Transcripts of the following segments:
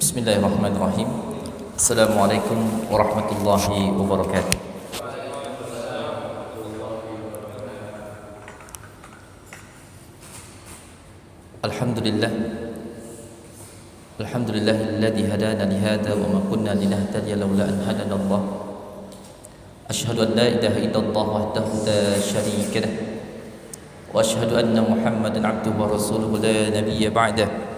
Bismillahirrahmanirrahim. Assalamualaikum warahmatullahi wabarakatuh. Alhamdulillah. Alhamdulillahilladzi hadana li hadza wa ma kunna linahtadiya laula an hadana Allah. Asyhadu an la ilaha illallah wahdahu la syarika lah. Wa asyhadu anna Muhammadan abduhu wa rasuluhu la nabiyya ba'dahu.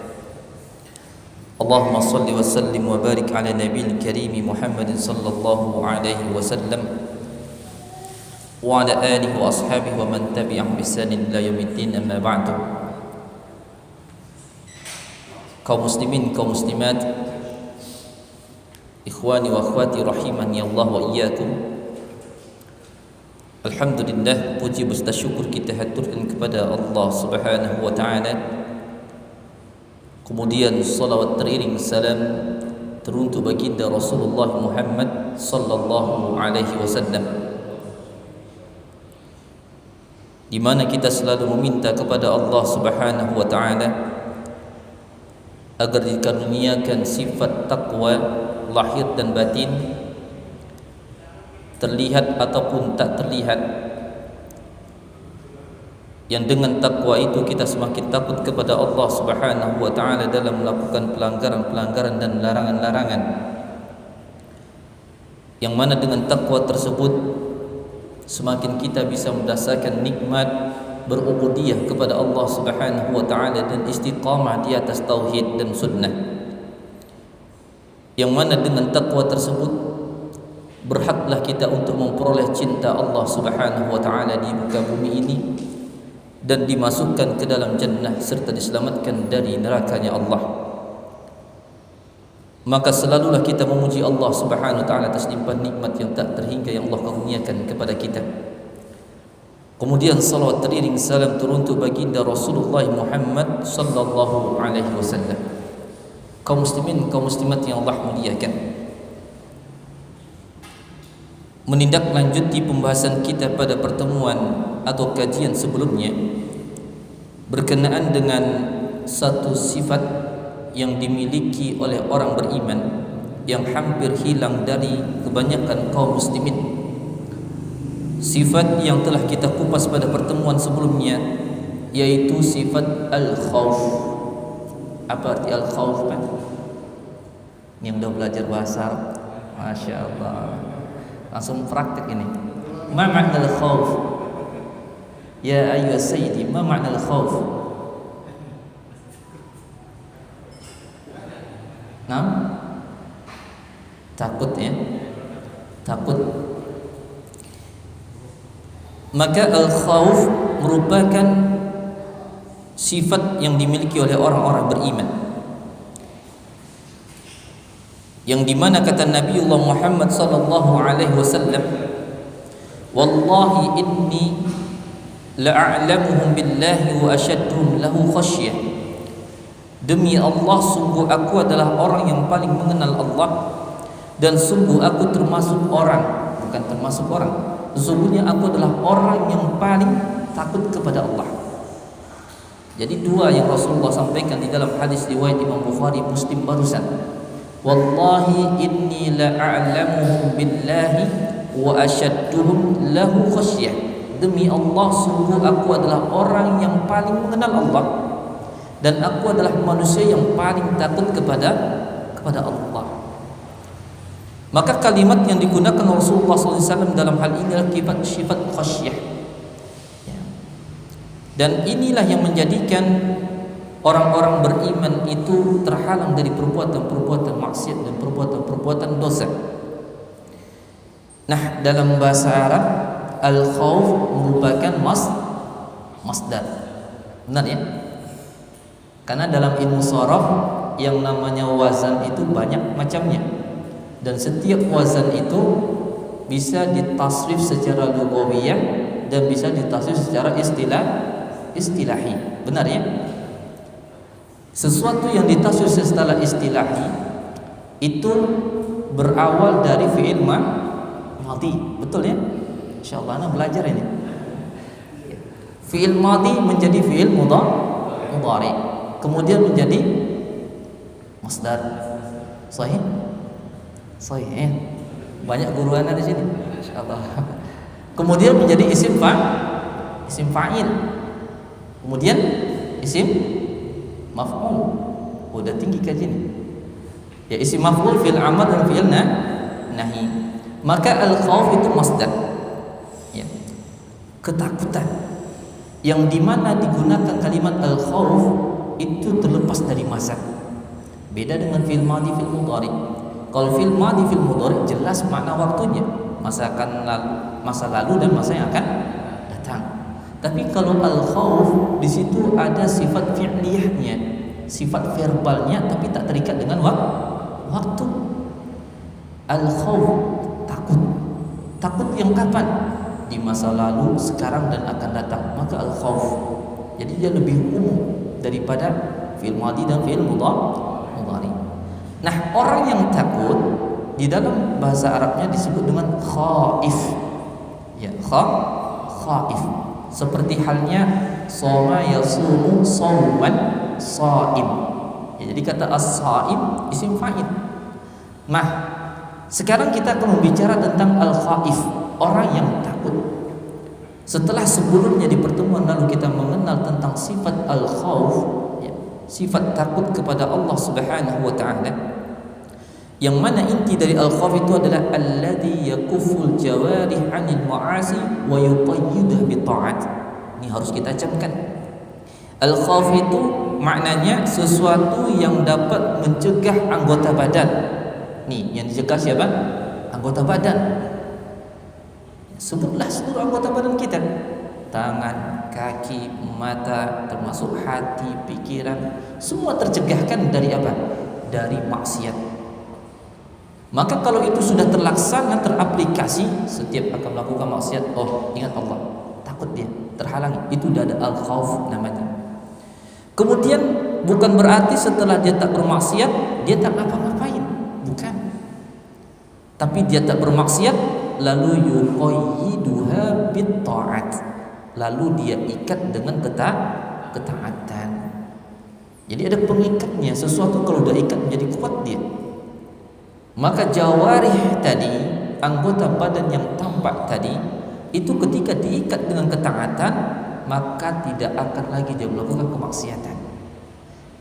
Allahumma salli wa sallim wa barik ala nabiyil karim Muhammad sallallahu alaihi wasallam wa ala alihi wa ashabihi wa man tabi'ahum bi ihsanin ila yaumiddin, amma ba'du. Kaum muslimin, kaum muslimat, ikhwani wa akhwati rahimani Allah wa iyyakum. Alhamdulillah, puji beserta syukur kita haturkan kepada Allah Subhanahu wa taala. Kemudian salawat teriring salam teruntuk baginda Rasulullah Muhammad sallallahu alaihi wasallam, di mana kita selalu meminta kepada Allah Subhanahu wa taala agar dikaruniakan sifat takwa lahir dan batin, terlihat ataupun tak terlihat, yang dengan takwa itu kita semakin takut kepada Allah Subhanahu wa taala dalam melakukan pelanggaran-pelanggaran dan larangan-larangan, yang mana dengan takwa tersebut semakin kita bisa merasakan nikmat berubudiyah kepada Allah Subhanahu wa taala dan istiqamah di atas tauhid dan sunnah, yang mana dengan takwa tersebut berhaklah kita untuk memperoleh cinta Allah Subhanahu wa taala di muka bumi ini dan dimasukkan ke dalam jannah serta diselamatkan dari nerakanya Allah. Maka selalulah kita memuji Allah Subhanahu wa taala atas limpahan nikmat yang tak terhingga yang Allah karuniakan kepada kita. Kemudian salawat teriring salam teruntuk baginda Rasulullah Muhammad sallallahu alaihi wasallam. Kaum muslimin, kaum muslimat yang Allah muliakan, menindaklanjuti pembahasan kita pada pertemuan atau kajian sebelumnya berkenaan dengan satu sifat yang dimiliki oleh orang beriman yang hampir hilang dari kebanyakan kaum muslimin. Sifat yang telah kita kupas pada pertemuan sebelumnya, yaitu sifat al-khauf. Apa arti al-khauf, Pak? Yang sudah belajar bahasa Arab, Masya Allah, langsung praktek ini. Ma makna al-khauf? Ya ayyuha sayyidi, ma makna al-khauf? Nam? Takut ya? Takut. Maka al-khauf merupakan sifat yang dimiliki oleh orang-orang beriman, yang dimana kata Nabiullah Muhammad sallallahu alaihi wasallam, wallahi inni la'alamuhum billahi wa asyadduhum lahu khasyah. Demi Allah, sungguh aku adalah orang yang paling mengenal Allah, dan sungguh aku termasuk orang, bukan termasuk orang, sesungguhnya aku adalah orang yang paling takut kepada Allah. Jadi dua yang Rasulullah sampaikan di dalam hadis riwayat Imam Bukhari Muslim barusan. Wallahi inni la'alamuhum billahi wa asyadduhum lahu khasyah. Demi Allah, sungguh aku adalah orang yang paling mengenal Allah, dan aku adalah manusia yang paling takut kepada Allah. Maka kalimat yang digunakan Rasulullah SAW dalam hal ini adalah sifat khasyah. Dan inilah yang menjadikan orang-orang beriman itu terhalang dari perbuatan-perbuatan maksiat dan perbuatan-perbuatan dosa. Nah, dalam bahasa Arab, al-khauf merupakan masdar. Benar ya? Karena dalam ilmu sharaf yang namanya wazan itu banyak macamnya, dan setiap wazan itu bisa ditasrif secara lughawiyah dan bisa ditasrif secara istilahi. Benar ya? Sesuatu yang ditasrif secara istilahi itu berawal dari fi'il madhi. Betul ya? Insyaallah anda belajar ini. Fi'il madhi menjadi fi'il mudhari, kemudian menjadi masdar. Sahih? Sahih ya. Banyak guru anak di sini. Insyaallah. Kemudian menjadi isim fa'il. Kemudian isim maf'ul. Udah tinggi kajian. Ya isim maf'ul fi'il amr dan fi'il nahi. Maka al-khauf itu masdar. Ya. Ketakutan. Yang dimana digunakan kalimat al-khauf itu terlepas dari masa. Beda dengan fi'il madhi fi'il mudhari. Kalau fi'il madhi fi'il mudhari jelas makna waktunya, masa lalu dan masa yang akan datang. Tapi kalau al-khauf di situ ada sifat fi'liyahnya, sifat verbalnya tapi tak terikat dengan waktu. Al-khauf takut. Takut yang kapan? Di masa lalu, sekarang dan akan datang. Maka al-khauf. Jadi dia lebih umum daripada fi'il madhi dan fi'il mudhari. Nah, orang yang takut di dalam bahasa Arabnya disebut dengan khaif. Ya, khaif. Seperti halnya shoma yasumu shauman shaim. Ya, jadi kata as-shaim isim fa'il. Nah, sekarang kita akan berbicara tentang al-khaif, orang yang takut. Setelah sebelumnya di pertemuan lalu kita mengenal tentang sifat al-khauf, ya, sifat takut kepada Allah Subhanahu wa taala. Yang mana inti dari al-khauf itu adalah alladzi yakuful jawarih 'anil ma'asi wa yuqayyiduha bi ta'at. Ini harus kita camkan. Al-khauf itu maknanya sesuatu yang dapat mencegah anggota badan. Nih, yang dicegah siapa? Anggota badan. Sebutlah seluruh anggota badan kita. Tangan, kaki, mata, termasuk hati, pikiran, semua tercegahkan dari apa? Dari maksiat. Maka kalau itu sudah terlaksana, teraplikasi, setiap akan melakukan maksiat, oh ingat Allah, takut dia, terhalangi. Itu sudah ada al-khauf namanya. Kemudian bukan berarti setelah dia tak bermaksiat, dia tak ngapa-ngapain. Bukan. Tapi dia tak bermaksiat, lalu yuqayyiduha bit ta'at. Lalu dia ikat dengan ketaatan. Jadi ada pengikatnya, sesuatu kalau udah ikat menjadi kuat dia. Maka jawarih tadi, anggota badan yang tampak tadi, itu ketika diikat dengan ketaatan, maka tidak akan lagi dia melakukan kemaksiatan.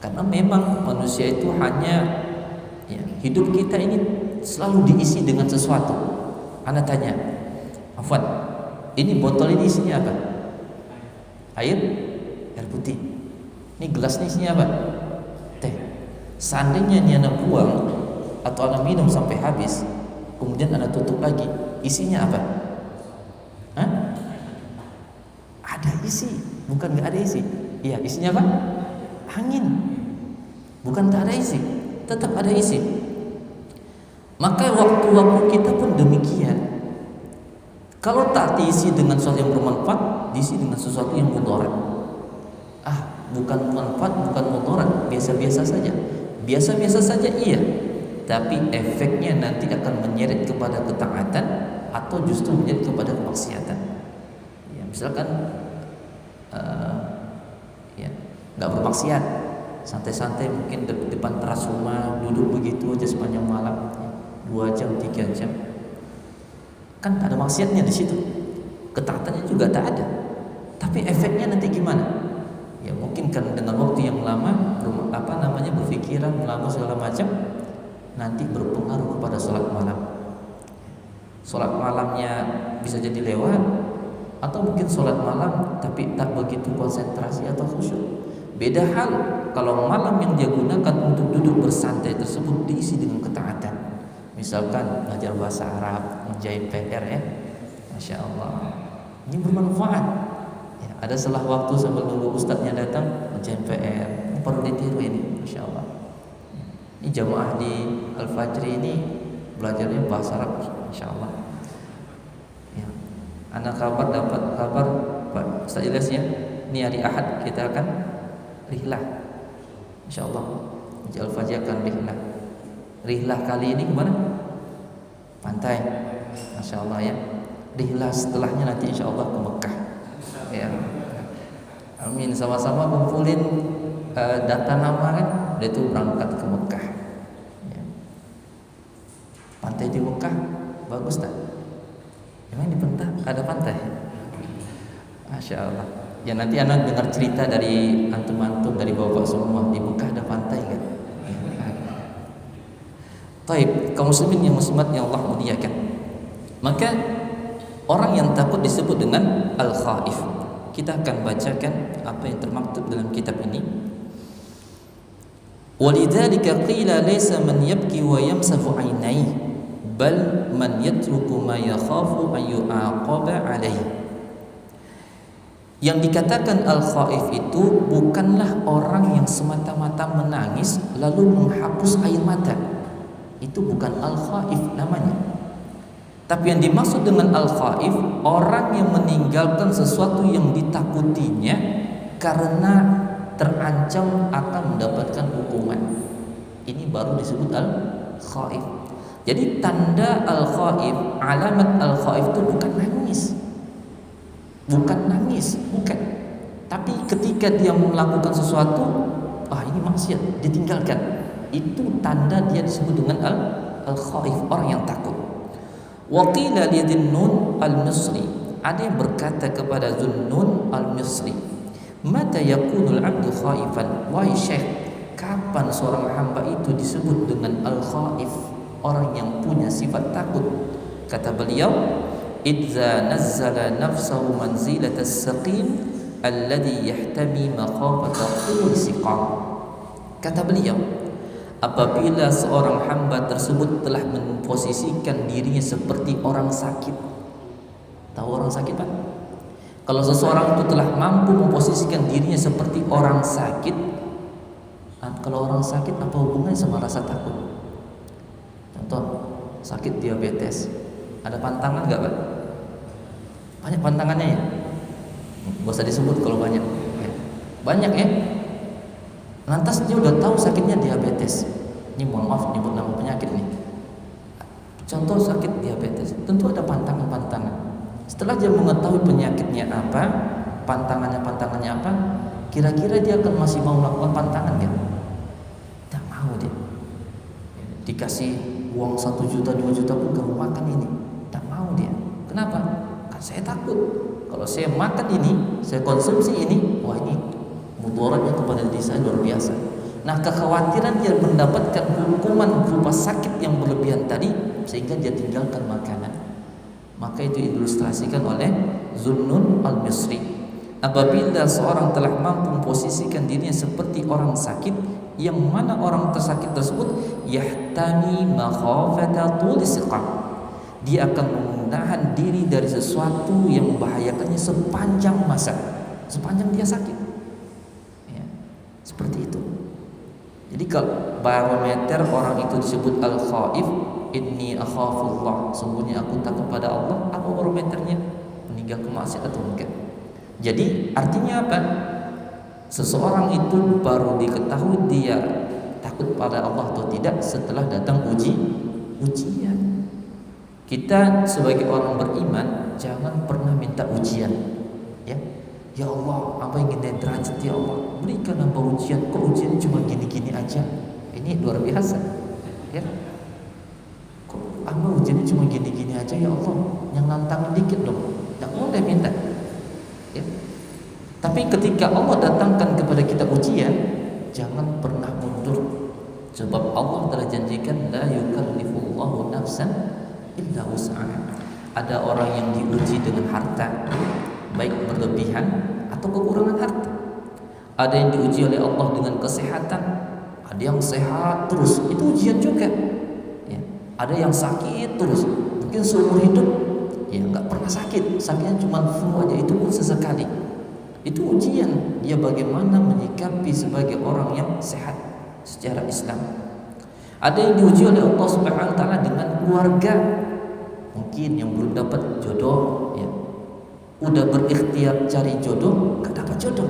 Karena memang manusia itu hanya, ya, hidup kita ini selalu diisi dengan sesuatu. Ana tanya, Afwan, ini botol ini isinya apa? Air putih. Ini gelas ini isinya apa? Teh. Seandainya ini Anda buang atau Anda minum sampai habis, kemudian Anda tutup lagi, isinya apa? Hah? Ada isi, bukan nggak ada isi. Iya, isinya apa? Angin. Bukan tak ada isi, tetap ada isi. Maka waktu-waktu kita pun demikian. Kalau tak diisi dengan sesuatu yang bermanfaat, diisi dengan sesuatu yang mudarat. Bukan manfaat, bukan mudarat, biasa-biasa saja. Biasa-biasa saja iya, tapi efeknya nanti akan menyeret kepada ketaatan atau justru menyeret kepada kemaksiatan. Ya, misalkan ya, nggak bermaksiat, santai-santai mungkin depan teras rumah, duduk begitu aja sepanjang malam, 2 jam, 3 jam, kan tak ada maksiatnya di situ, ketaatannya juga tak ada. Tapi efeknya nanti gimana? Ya mungkin kan dengan waktu yang lama, berpikiran, melakukan segala macam, nanti berpengaruh kepada sholat malam. Sholat malamnya bisa jadi lewat, atau mungkin sholat malam tapi tak begitu konsentrasi atau khusyuk. Beda hal kalau malam yang dia gunakan untuk duduk bersantai tersebut diisi dengan ketaatan. Misalkan belajar bahasa Arab, menjahit PR, ya, Masya Allah, ini bermanfaat. Ya, ada setelah waktu sambil nunggu ustadznya datang, menjahit PR, ini perlu ditiru ini, Masya Allah. Ini jamaah di Al-Fajri ini belajarnya bahasa Arab, Masya Allah. Ya. Anak dapat kabar Pak Ustaz Ilyas, ya, ini hari Ahad kita akan rihlah, Masya Allah. Di Al-Fajri akan rihlah. Rihlah kali ini kemana? Pantai, Masya Allah, ya. Rihlah setelahnya nanti Insya Allah ke Mekah, ya. Amin. Sama-sama kumpulin data nama, kan, udah itu berangkat ke Mekah, ya. Pantai di Mekah bagus tak? Emang di Pentah ada pantai? Masya Allah. Ya nanti anak dengar cerita dari antum-antum, dari bapak semua, di Mekah ada pantai kan? Taib, kaum muslimin yang muslimat yang Allah muliakan. Maka orang yang takut disebut dengan al-khaif. Kita akan bacakan apa yang termaktub dalam kitab ini. Walidzalika qila laysa man yabki wa yamsahu 'ainaihi bal man yatruku ma yakhafu an yu'aqaba 'alaihi. Yang dikatakan al-khaif itu bukanlah orang yang semata-mata menangis lalu menghapus air mata. Itu bukan al-khaif namanya. Tapi yang dimaksud dengan al-khaif, orang yang meninggalkan sesuatu yang ditakutinya karena terancam akan mendapatkan hukuman. Ini baru disebut al-khaif. Jadi tanda al-khaif, alamat al-khaif itu bukan nangis. Bukan nangis, bukan. Tapi ketika dia melakukan sesuatu, ini maksiat, ditinggalkan. Itu tanda dia disebut dengan al-khaif, orang yang takut. Wa qila li Dhunnun al-Misri, ada yang berkata kepada Dhunnun al-Misri, mata yakunul abdu khaifan? Wahai syekh, kapan seorang hamba itu disebut dengan al-khaif, orang yang punya sifat takut? Kata beliau, idza nazzala nafsahu manzilat as-saqim alladhi yahtami makhafata qul siqam. Kata beliau, apabila seorang hamba tersebut telah memposisikan dirinya seperti orang sakit. Tahu orang sakit Pak? Kalau seseorang itu telah mampu memposisikan dirinya seperti orang sakit, kalau orang sakit apa hubungannya sama rasa takut? Contoh, sakit diabetes, ada pantangan nggak Pak? Banyak pantangannya ya. Gak usah disebut kalau banyak. Banyak ya. Lantas dia udah tahu sakitnya diabetes. Ini mohon maaf nyebut nama penyakit nih. Contoh sakit diabetes, tentu ada pantangan-pantangan. Setelah dia mengetahui penyakitnya apa, pantangannya apa, kira-kira dia akan masih mau melakukan pantangan kan? Tidak mau dia. Dikasih uang 1 juta 2 juta pun gak mau makan ini. Tidak mau dia. Kenapa? Kan saya takut. Kalau saya makan ini, saya konsumsi ini, wah ini mudaratnya kepada diri saya luar biasa. Nah, kekhawatiran dia mendapatkan hukuman berupa sakit yang berlebihan tadi sehingga dia tinggalkan makanan. Maka itu diilustrasikan oleh Dhunnun al-Misri. Apabila seorang telah mampu memposisikan dirinya seperti orang sakit, yang mana orang tersakit tersebut yahtami makhafata tul siqam, dia akan menahan diri dari sesuatu yang membahayakannya sepanjang masa, sepanjang dia sakit ya, seperti itu. Jadi kalau barometer orang itu disebut al-khaif, inni akhafullah, sungguhnya aku takut pada Allah, apa barometernya? Meninggalkan maksiat atau enggak? Jadi artinya apa? Seseorang itu baru diketahui dia takut pada Allah atau tidak setelah datang ujian. Kita sebagai orang beriman jangan pernah minta ujian, ya. Ya Allah, apa yang ingin derajat ya Allah, berikan hamba ujian. Kok ujian cuma gini-gini aja? Ini luar biasa, ya. Kok hamba ujiannya cuma gini-gini aja ya Allah? Yang nantangin dikit dong. Tidak boleh minta, ya. Tapi ketika Allah datangkan kepada kita ujian, jangan pernah mundur. Sebab Allah telah janjikan la yukallifullahu nafsan illa wus'aha. Ada orang yang diuji dengan harta, baik berlebihan atau kekurangan harta. Ada yang diuji oleh Allah dengan kesehatan, ada yang sehat terus, itu ujian juga ya. Ada yang sakit terus, mungkin seumur hidup ya nggak pernah sakit, sakitnya cuma flu aja, itu pun sesekali. Itu ujian dia bagaimana menyikapi sebagai orang yang sehat secara Islam. Ada yang diuji oleh Allah Subhanahu wa taala dengan keluarga, mungkin yang belum dapat jodoh ya, udah berikhtiar cari jodoh gak dapat jodoh.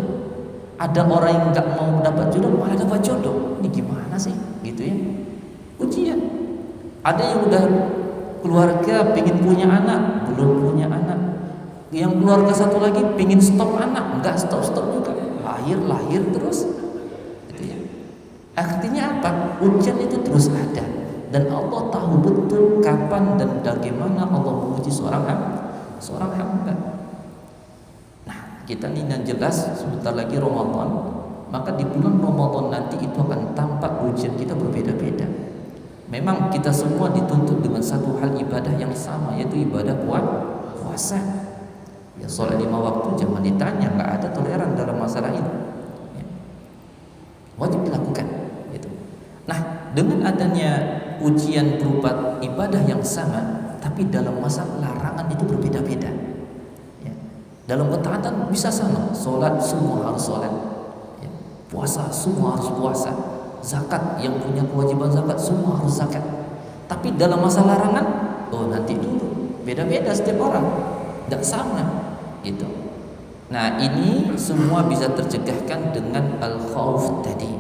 Ada orang yang gak mau dapat jodoh malah dapat jodoh. Ini gimana sih gitu ya, ujian. Ada yang udah keluarga pengen punya anak, belum punya anak. Yang keluarga satu lagi pengen stop anak, enggak stop juga, lahir terus gitu ya. Artinya apa? Ujian itu terus ada Dan Allah tahu betul kapan dan bagaimana Allah memuji seorang hamba. Nah, kita nih yang jelas sebentar lagi Ramadan, maka di bulan Ramadan nanti itu akan tampak ujian kita berbeda-beda. Memang kita semua dituntut dengan satu hal ibadah yang sama, yaitu ibadah puasa. Ya, sholat 5 waktu jangan ditanya, nggak ada toleran dalam masalah itu. Ya. Wajib dilakukan. Gitu. Nah, dengan adanya ujian berupa ibadah yang sama, tapi dalam masalah larangan itu berbeda-beda. Ya. Dalam ketaatan bisa sama, sholat semua harus sholat, ya. Puasa semua harus puasa, zakat yang punya kewajiban zakat semua harus zakat. Tapi dalam masalah larangan, nanti dulu, beda-beda setiap orang, tidak sama, gitu. Nah, ini semua bisa tercegahkan dengan al-khauf tadi.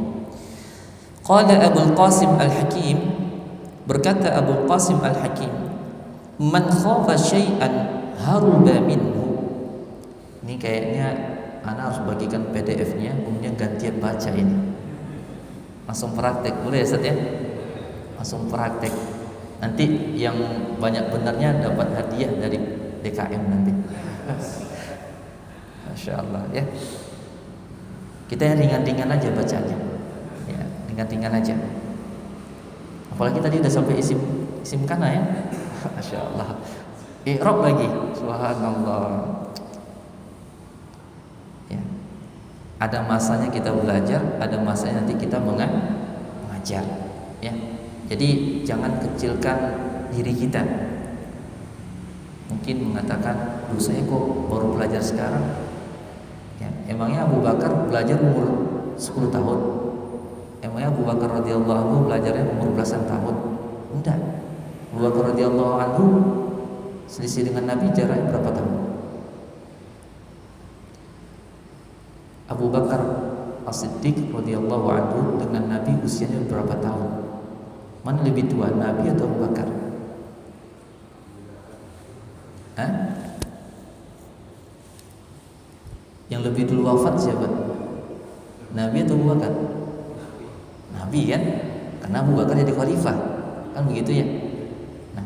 Qala Abul Qasim Al-Hakim, berkata Abul Qasim Al-Hakim, man khafa syai'an haruba minhu. Ini kayaknya ana harus bagikan PDF-nya, kemudian gantian baca ini. Langsung praktek, boleh ya Ustaz ya? Langsung praktek. Nanti yang banyak benarnya dapat hadiah dari DKM nanti. Masya Allah ya. Kita yang ringan-ringan aja bacanya, ya, ringan-ringan aja. Apalagi tadi udah sampai isim kana ya. Masya Allah. I'rab lagi. Subhanallah. Ya. Ada masanya kita belajar, ada masanya nanti kita mengajar. Ya. Jadi jangan kecilkan diri kita. Mungkin mengatakan, saya kok baru belajar sekarang. Ya, emangnya Abu Bakar belajar umur 10 tahun? Emangnya Abu Bakar radhiyallahu anhu belajarnya umur belasan tahun? Enggak. Abu Bakar radhiyallahu anhu selisih dengan Nabi jaraknya berapa tahun? Abu Bakar As-Siddiq radhiyallahu anhu dengan Nabi usianya berapa tahun? Mana lebih tua, Nabi atau Abu Bakar? Hah? Yang lebih dulu wafat siapa? Nabi atau Abu Bakar? Nabi kan? Karena Abu Bakar jadi khalifah, kan begitu ya? Nah,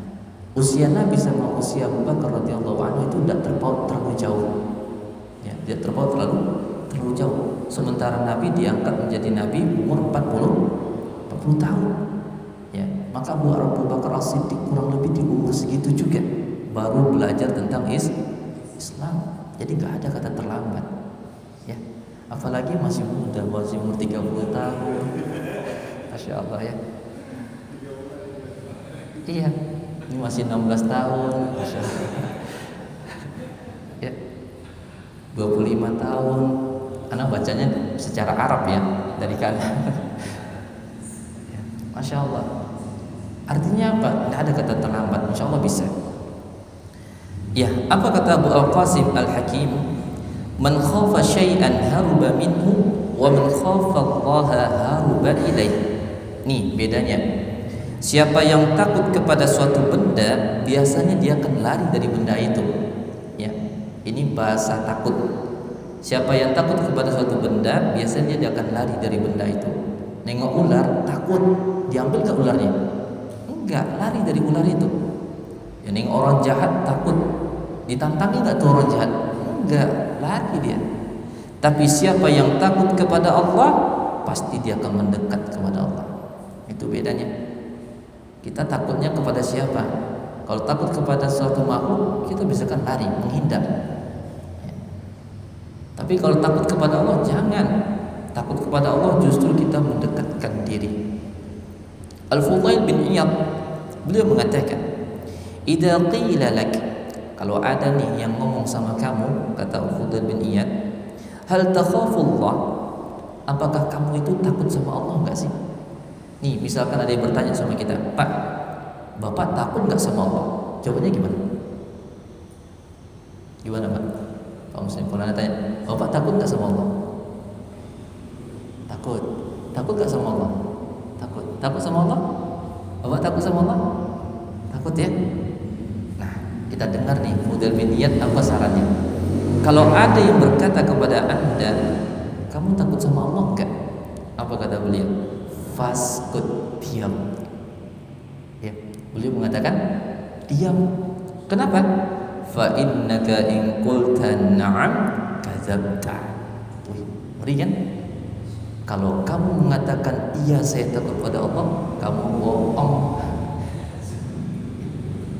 usia Nabi sama usia Abu Bakar radhiyallahu anhu itu tidak terpaut terlalu jauh. Ya, tidak terpaut terlalu jauh. Sementara Nabi diangkat menjadi Nabi umur 40 tahun. Ya, maka Abu Bakar As-Siddiq kurang lebih di umur segitu juga baru belajar tentang Islam. Jadi nggak ada kata terlambat. Ya, apalagi masih muda, masih umur 30 tahun. Masya Allah ya. Iya, ini masih 16 tahun. Masya Allah. Ya, 25 tahun. Anak bacanya secara Arab ya, dari kanan. Ya, Masya Allah. Artinya apa? Tidak ada kata terlambat. Insya Allah bisa. Ya, apa kata Abu Al-Qasim Al-Hakim? Man khafa syai'an haruba minhu wa man khafa Allah haruba ilaih. Nih bedanya. Siapa yang takut kepada suatu benda, biasanya dia akan lari dari benda itu. Ya, ini bahasa takut. Siapa yang takut kepada suatu benda, biasanya dia akan lari dari benda itu. Nengok ular, takut, diambil ke ularnya? Enggak, lari dari ular itu. Ya, nengok orang jahat, takut, ditantangi enggak tuh orang jahat? Enggak, lari dia. Tapi siapa yang takut kepada Allah, pasti dia akan mendekat kepada Allah. Itu bedanya. Kita takutnya kepada siapa? Kalau takut kepada suatu makhluk, kita bisa kan lari, menghindar. Ya. Tapi kalau takut kepada Allah, jangan. Takut kepada Allah justru kita mendekatkan diri. Al-Fudail bin Iyad, beliau mengatakan, "Idza qila lak," kalau ada nih yang ngomong sama kamu, kata Al-Fudail bin Iyad, "Hal takhafullah?" Apakah kamu itu takut sama Allah enggak sih? Nih, misalkan ada yang bertanya sama kita, "Pak, Bapak takut enggak sama Allah?" Jawabannya gimana? Gimana, Pak? Pak Muslim pernah tanya, "Bapak takut enggak sama Allah?" Takut. Takut enggak sama Allah? Takut. Takut sama Allah? Bapak takut sama Allah? Takut ya? Nah, kita dengar nih Fudail bin Iyad apa sarannya. Kalau ada yang berkata kepada Anda, "Kamu takut sama Allah enggak?" Apa kata beliau? Faskut, diam. Beliau mengatakan diam. Kenapa? Fa innaka in qulta na'am kadzabta. Ngeri kan? Kalau kamu mengatakan iya saya takut pada Allah, kamu bohong.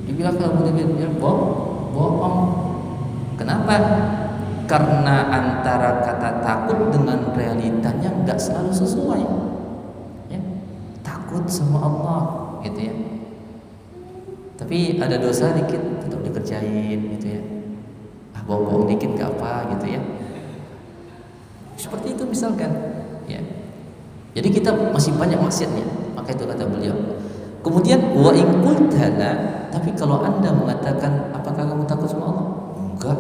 Dibilang kamu dia bohong. Kenapa? Karena antara kata takut dengan realitanya enggak selalu sesuai. Ya. Takut sama Allah, gitu ya. Tapi ada dosa dikit tetap dikerjain, gitu ya. Bohong dikit gak apa, gitu ya. Seperti itu misalkan, ya. Jadi kita masih banyak maksiatnya, maka itu kata beliau. Kemudian wa in qultana, tapi kalau Anda mengatakan apakah kamu takut sama Allah? Enggak.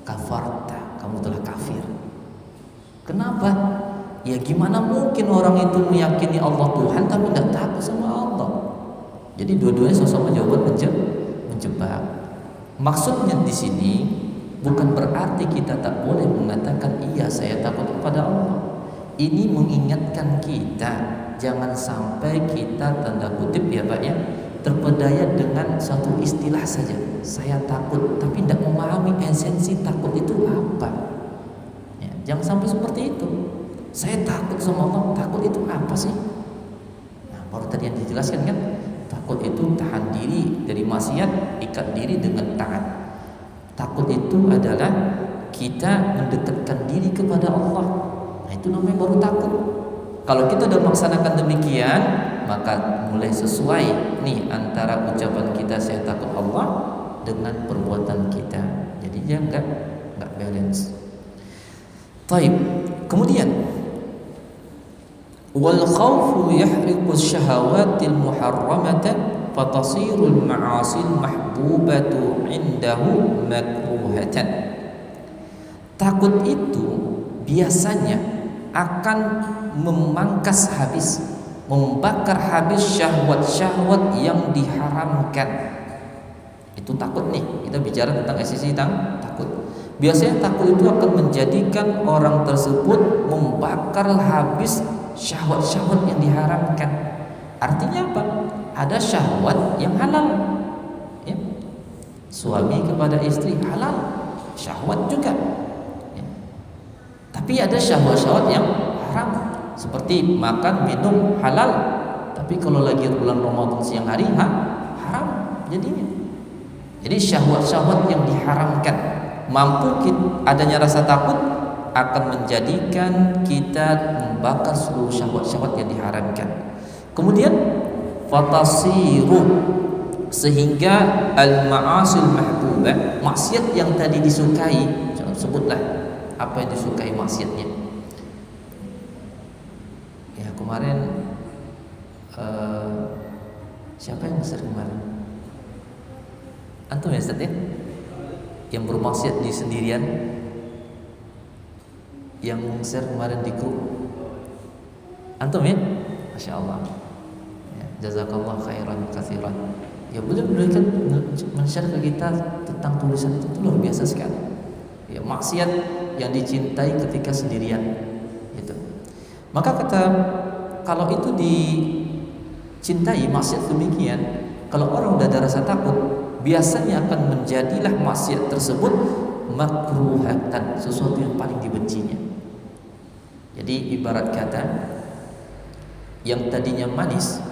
Kafarta, kamu telah kafir. Kenapa? Ya gimana mungkin orang itu meyakini Allah Tuhan tapi tidak takut sama Allah? Jadi dua-duanya sama-sama jawaban menjebak. Maksudnya di sini bukan berarti kita tak boleh mengatakan iya saya takut kepada Allah. Ini mengingatkan kita jangan sampai kita tanda kutip ya Pak ya terpedaya dengan satu istilah saja. Saya takut tapi tidak memahami esensi takut itu apa. Ya, jangan sampai seperti itu. Saya takut sama Allah, takut itu apa sih? Nah, baru tadi yang dijelaskan kan, takut itu tahan diri dari maksiat, ikat diri dengan taat. Takut itu adalah kita mendekatkan diri kepada Allah. Nah, itu namanya baru takut. Kalau kita sudah melaksanakan demikian, maka mulai sesuai nih antara ucapan kita saya takut Allah dengan perbuatan kita. Jadi dia enggak balance. Taib. Kemudian wal khawfu yahriqu asy-syahawatil muharramata fatasirul ma'asil mahbubatu indahu makruhatan. Takut itu biasanya akan memangkas habis, membakar habis syahwat-syahwat yang diharamkan. Itu takut nih. Kita bicara tentang esensi takut. Biasanya takut itu akan menjadikan orang tersebut membakar habis syahwat-syahwat yang diharamkan. Artinya apa? Ada syahwat yang halal, ya. Suami kepada istri halal, syahwat juga, ya. Tapi ada syahwat-syahwat yang haram, seperti makan minum halal, tapi kalau lagi bulan Ramadan siang hari haram jadinya. Jadi syahwat-syahwat yang diharamkan. Mampu adanya rasa takut akan menjadikan kita membakar seluruh syahwat-syahwat yang diharamkan. Kemudian fatasiru, sehingga al-ma'asil mahbubah, maksiat yang tadi disukai, sebutlah apa yang disukai maksiatnya. Ya kemarin siapa yang besar kemarin? Antum ya Ustaz ya? Yang bermaksiat di sendirian, yang share kemarin di grup antum ya, Masya Allah ya, jazakallah khairan katsiran ya. Beliau kan men-share ke kita tentang tulisan itu luar biasa sekali ya, maksiat yang dicintai ketika sendirian itu. Maka kata kalau itu dicintai maksiat demikian, kalau orang udah ada rasa takut, biasanya akan menjadilah maksiat tersebut makruhatan, sesuatu yang paling dibencinya. Jadi ibarat kata yang tadinya manis,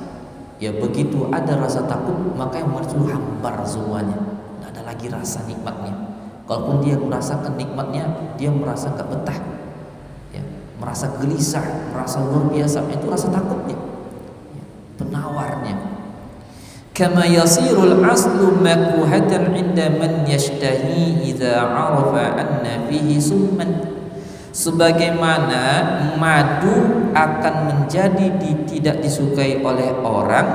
ya begitu ada rasa takut maka yang manis itu hambar semuanya, tidak ada lagi rasa nikmatnya. Kalaupun dia merasakan nikmatnya, dia merasa gak betah, ya, merasa gelisah, merasa luar biasa. Itu rasa takutnya, ya, penawarnya. Kama yasirul aslu makruhatan 'inda man yashtahi idza 'arafa anna fihi summan. Sebagaimana madu akan menjadi tidak disukai oleh orang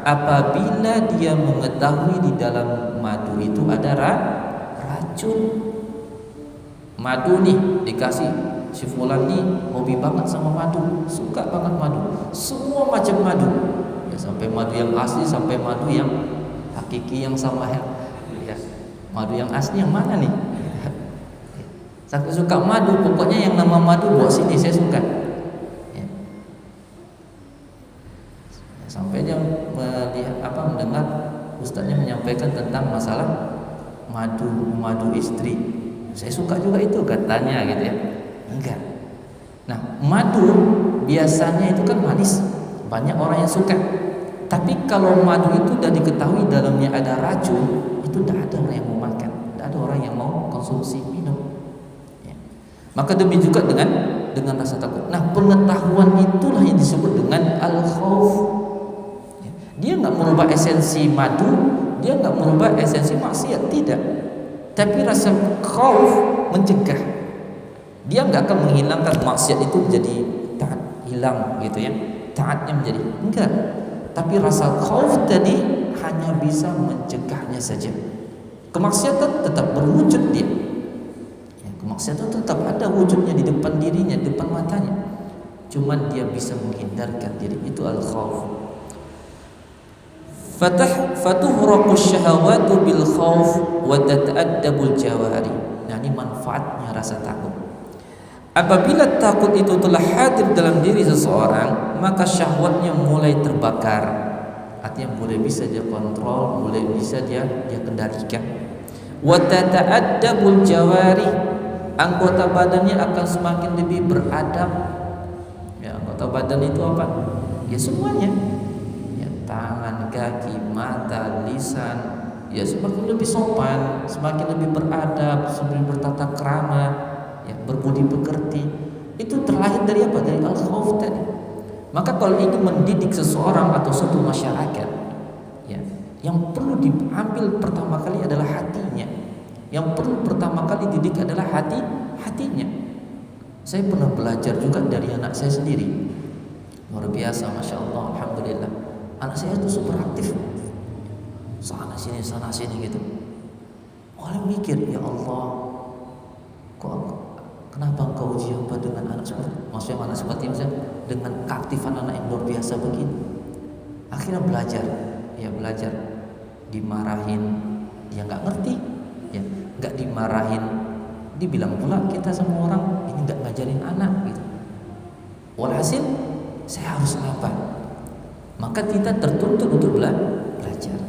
apabila dia mengetahui di dalam madu itu ada racun. Madu nih dikasih, si fulan nih hobi banget sama madu, suka banget madu, semua macam madu. Ya, sampai madu yang asli, sampai madu yang hakiki yang sama ya. Madu yang asli yang mana nih? Saya suka madu, pokoknya yang nama madu bawa sini saya suka. Ya. Sampai dia melihat mendengar madu istri. Saya suka juga itu katanya gitu ya. Enggak. Nah, madu biasanya itu kan manis, banyak orang yang suka. Tapi kalau madu itu sudah diketahui dalamnya ada racun, itu tidak ada orang yang mau makan, tidak ada orang yang mau konsumsi minum. Ya. Maka demikian juga dengan rasa takut. Nah, pengetahuan itulah yang disebut dengan al-khauf. Ya. Dia nggak merubah esensi madu, dia nggak merubah esensi maksiat, tidak. Tapi rasa khauf mencegah. Dia nggak akan menghilangkan maksiat itu menjadi taat, hilang gitu ya. Taatnya menjadi enggak. Tapi rasa khauf tadi hanya bisa mencegahnya saja. Kemaksiatan tetap berwujud dia. Ya, kemaksiatan tetap ada wujudnya di depan dirinya, di depan matanya. Cuman dia bisa menghindarkan diri. Itu al-khauf. Fatuhraqu syahawatu bil khauf wa tata'addabul jawari. Nah, ini manfaatnya rasa takut. Apabila takut itu telah hadir dalam diri seseorang, maka syahwatnya mulai terbakar. Artinya mulai bisa dia kontrol, mulai bisa dia kendalikan. Wa tata'addabul jawari, anggota badannya akan semakin lebih beradab. Ya, anggota badan itu apa? Ya semuanya. Ya, tangan, kaki, mata, lisan, ya semakin lebih sopan, semakin lebih beradab, semakin bertata krama, ya, berbudi pekerti. Itu terlahir dari apa? Dari al-khauf tadi. Maka kalau ingin mendidik seseorang atau suatu masyarakat, ya, yang perlu diambil pertama kali adalah hatinya. Yang perlu pertama kali didik adalah hatinya. Saya pernah belajar juga dari anak saya sendiri. Luar biasa, masya Allah, alhamdulillah. Anak saya itu super aktif, sana sini gitu. Orang mikir, ya Allah, kenapa engkau uji hamba dengan anak seperti, maksudnya anak seperti ini, dengan keaktifan anak yang luar biasa begini. Akhirnya belajar, dimarahin, dia nggak ngerti, ya nggak dimarahin, dibilang pula kita sama orang ini nggak ngajarin anak gitu. Walhasil saya harus apa? Maka kita tertuntut untuk belajar.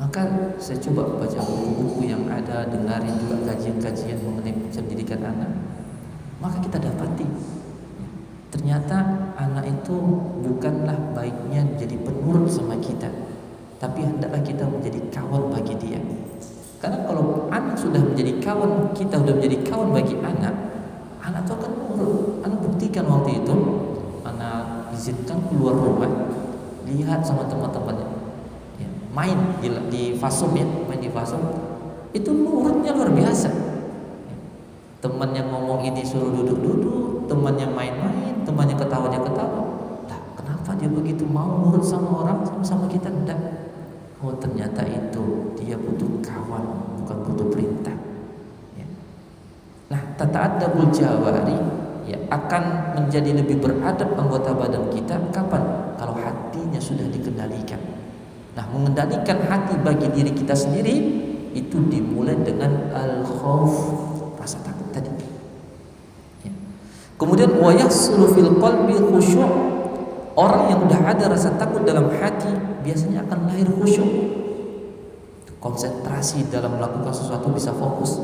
Maka saya coba baca buku-buku yang ada, dengarin juga kajian-kajian mengenai pendidikan anak. Maka kita dapati ternyata anak itu bukanlah baiknya jadi penurut sama kita, tapi hendaklah kita menjadi kawan bagi dia. Karena kalau anak sudah menjadi kawan, kita sudah menjadi kawan bagi anak itu akan nurut. Anak buktikan waktu itu, anak izinkan keluar rumah, lihat sama teman-temannya, ya, main di fasum, ya, main di fasum, itu nurutnya luar biasa. Ya, temannya ngomong ini suruh duduk-duduk, temannya main-main, temannya ketawa dia ketawa. Nah, kenapa dia begitu mau nurut sama orang, sama kita enggak? Oh, ternyata itu dia butuh kawan, bukan butuh perintah. Ya. Nah, tata'addabul jawari, ya, akan menjadi lebih beradab anggota badan kita kapan? Kalau hatinya sudah dikendalikan. Nah, mengendalikan hati bagi diri kita sendiri itu dimulai dengan al-khauf, rasa takut tadi. Ya. Kemudian wa yahsulu fil qalbi khusyu'. Orang yang sudah ada rasa takut dalam hati biasanya akan lahir khusyuk. Konsentrasi dalam melakukan sesuatu, bisa fokus.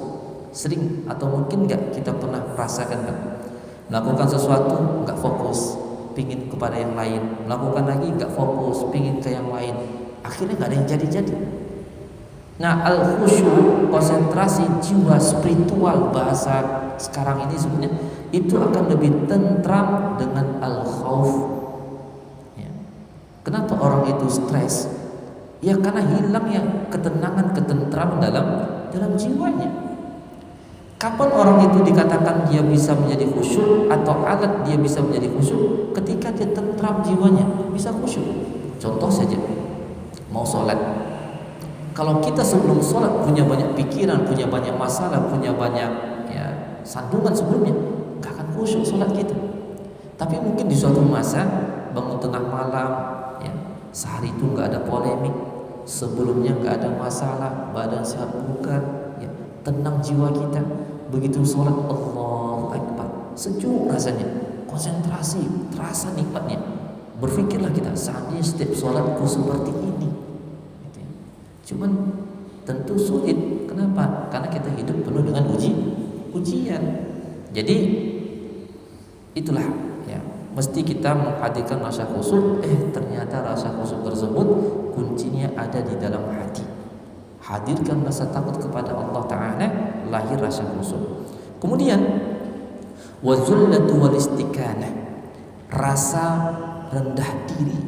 Sering atau mungkin enggak kita pernah rasakan kan? Melakukan sesuatu enggak fokus, pingin kepada yang lain. Melakukan lagi enggak fokus, pingin ke yang lain. Akhirnya enggak ada yang jadi-jadi. Nah, al-khusyuk, konsentrasi jiwa spiritual bahasa sekarang ini sebenarnya itu akan lebih tentram dengan al-khauf. Kenapa orang itu stres? Ya karena hilangnya ketenangan, ketentraman dalam jiwanya. Kapan orang itu dikatakan dia bisa menjadi khusyuk atau alat dia bisa menjadi khusyuk? Ketika dia tentram jiwanya, bisa khusyuk. Contoh saja, mau sholat. Kalau kita sebelum sholat punya banyak pikiran, punya banyak masalah, punya banyak sandungan sebelumnya, gak akan khusyuk sholat kita. Tapi mungkin di suatu masa bangun tengah malam, sehari itu nggak ada polemik, sebelumnya nggak ada masalah, badan sehat bukan, ya, tenang jiwa kita. Begitu sholat, Allahu Akbar, sejuk rasanya, konsentrasi, terasa nikmatnya. Berpikirlah kita, saat ini setiap sholatku seperti ini. Gitu ya. Cuman tentu sulit Kenapa? Karena kita hidup penuh dengan ujian. Jadi itulah ya, mesti kita menghadirkan rasa khusyuk. Ternyata rasa khusyuk tersebut kuncinya ada di dalam hati. Hadirkan rasa takut kepada Allah Ta'ala, lahir rasa khusyuk. Kemudian wazullatu wal istiqanah, rasa rendah diri.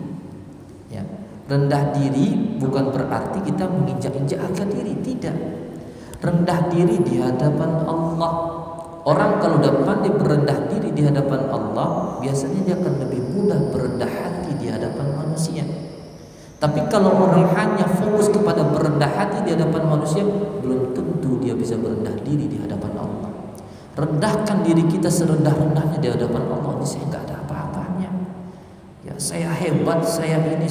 Ya, rendah diri bukan berarti kita menginjak-injak harga diri, tidak. Rendah diri di hadapan Allah. Orang kalau udah pandai berendah diri di hadapan Allah, biasanya dia akan lebih mudah berendah hati di hadapan manusia. Tapi kalau orang hanya fokus kepada berendah hati di hadapan manusia, belum tentu dia bisa berendah diri di hadapan Allah. Rendahkan diri kita serendah-rendahnya di hadapan Allah. Ini saya nggak ada apa-apanya. Ya, saya hebat, saya ini,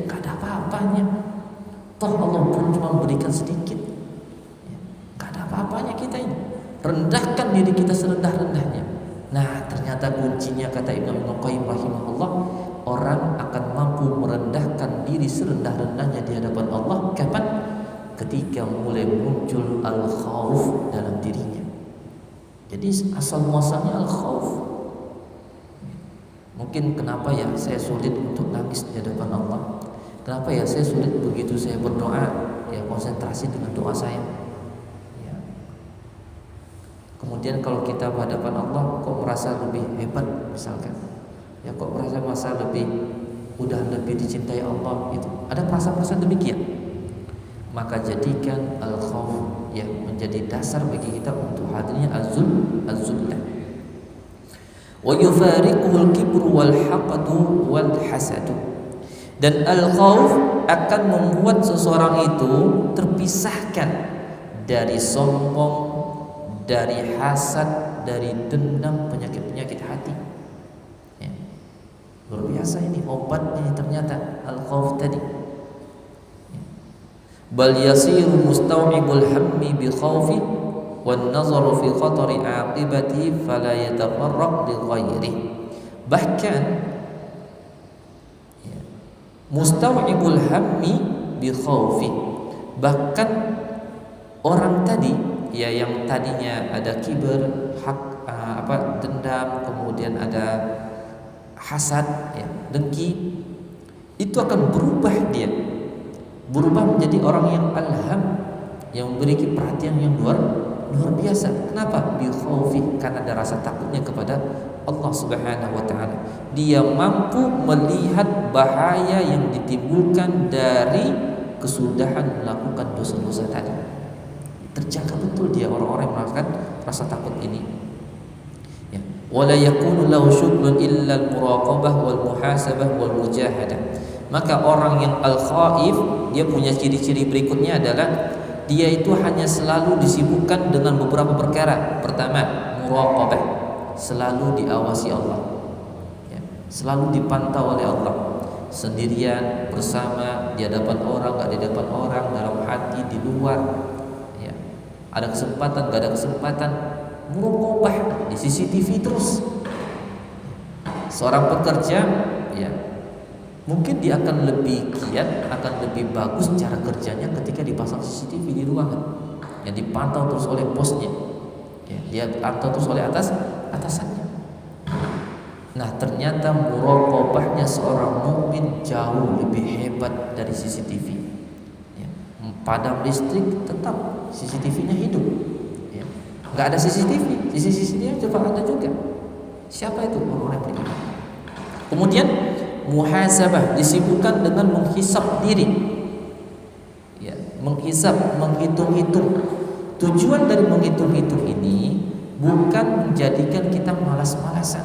nggak ada apa-apanya. Toh Allah pun cuma memberikan sedikit. Ya, nggak ada apa-apanya kita ini. Rendahkan diri kita serendah-rendahnya. Nah, ternyata kuncinya kata Ibnu Qayyim rahimahullah, orang akan mampu merendahkan diri serendah-rendahnya di hadapan Allah kapan? Ketika mulai muncul al-khauf dalam dirinya. Jadi asal muasalnya al-khauf. Mungkin kenapa ya saya sulit untuk nangis di hadapan Allah? Kenapa ya saya sulit begitu saya berdoa, ya konsentrasi dengan doa saya? Ya. Kemudian kalau kita berhadapan Allah kok merasa lebih hebat misalkan, ya kok merasa udah lebih dicintai Allah gitu. Ada perasaan-perasaan demikian. Maka jadikan al-khauf ya menjadi dasar bagi kita untuk hadirnya az-zullah. Wa yufariquhul kibru wal haqdu wal hasadu. Dan al-khauf akan membuat seseorang itu terpisahkan dari sombong, dari hasad, dari dendam, penyakit-penyakit hati. Ya. Luar biasa ini obatnya ternyata al-khauf tadi. Ya. Bal yasiru mustaw'ibul hammi bi khaufi wan nazaru fi khatari aqibati fala yatafarraq li ghairi. Bahkan ya, mustaw'ibul hammi bi khaufi, bahkan orang tadi ya yang tadinya ada kiber, dendam, kemudian ada hasad, ya, dengki, itu akan berubah menjadi orang yang alham, yang memiliki perhatian yang luar biasa. Kenapa? Bi khaufi, karena ada rasa takutnya kepada Allah Subhanahu wa taala. Dia mampu melihat bahaya yang ditimbulkan dari kesudahan melakukan dosa-dosa tadi. Terjaga betul dia orang-orang yang melakukan rasa takut ini. Ya. Wala yakunu lahu syughlun illa al-muraqabah wal muhasabah wal mujahadah. Maka orang yang al-khaif, dia punya ciri-ciri berikutnya adalah dia itu hanya selalu disibukkan dengan beberapa perkara. Pertama, muraqabah, selalu diawasi Allah. Ya. Selalu dipantau oleh Allah. Sendirian, bersama, di hadapan orang, enggak di hadapan orang, dalam hati, di luar. Ada kesempatan, gak ada kesempatan, muraqabah, di CCTV terus. Seorang pekerja, ya, mungkin dia akan lebih giat, akan lebih bagus cara kerjanya ketika dipasang CCTV di ruangan, yang dipantau terus oleh bosnya, ya, dia dipantau terus oleh atasannya. Nah, ternyata muraqabahnya seorang mukmin jauh lebih hebat dari CCTV. Ya, padam listrik tetap CCTV-nya hidup, ya. Nggak ada CCTV, CCTV coba ada juga. Siapa itu orang-orang beriman? Kemudian muhasabah, disibukkan dengan menghisap diri, ya, menghisap, menghitung-hitung. Tujuan dari menghitung-hitung ini bukan menjadikan kita malas-malasan.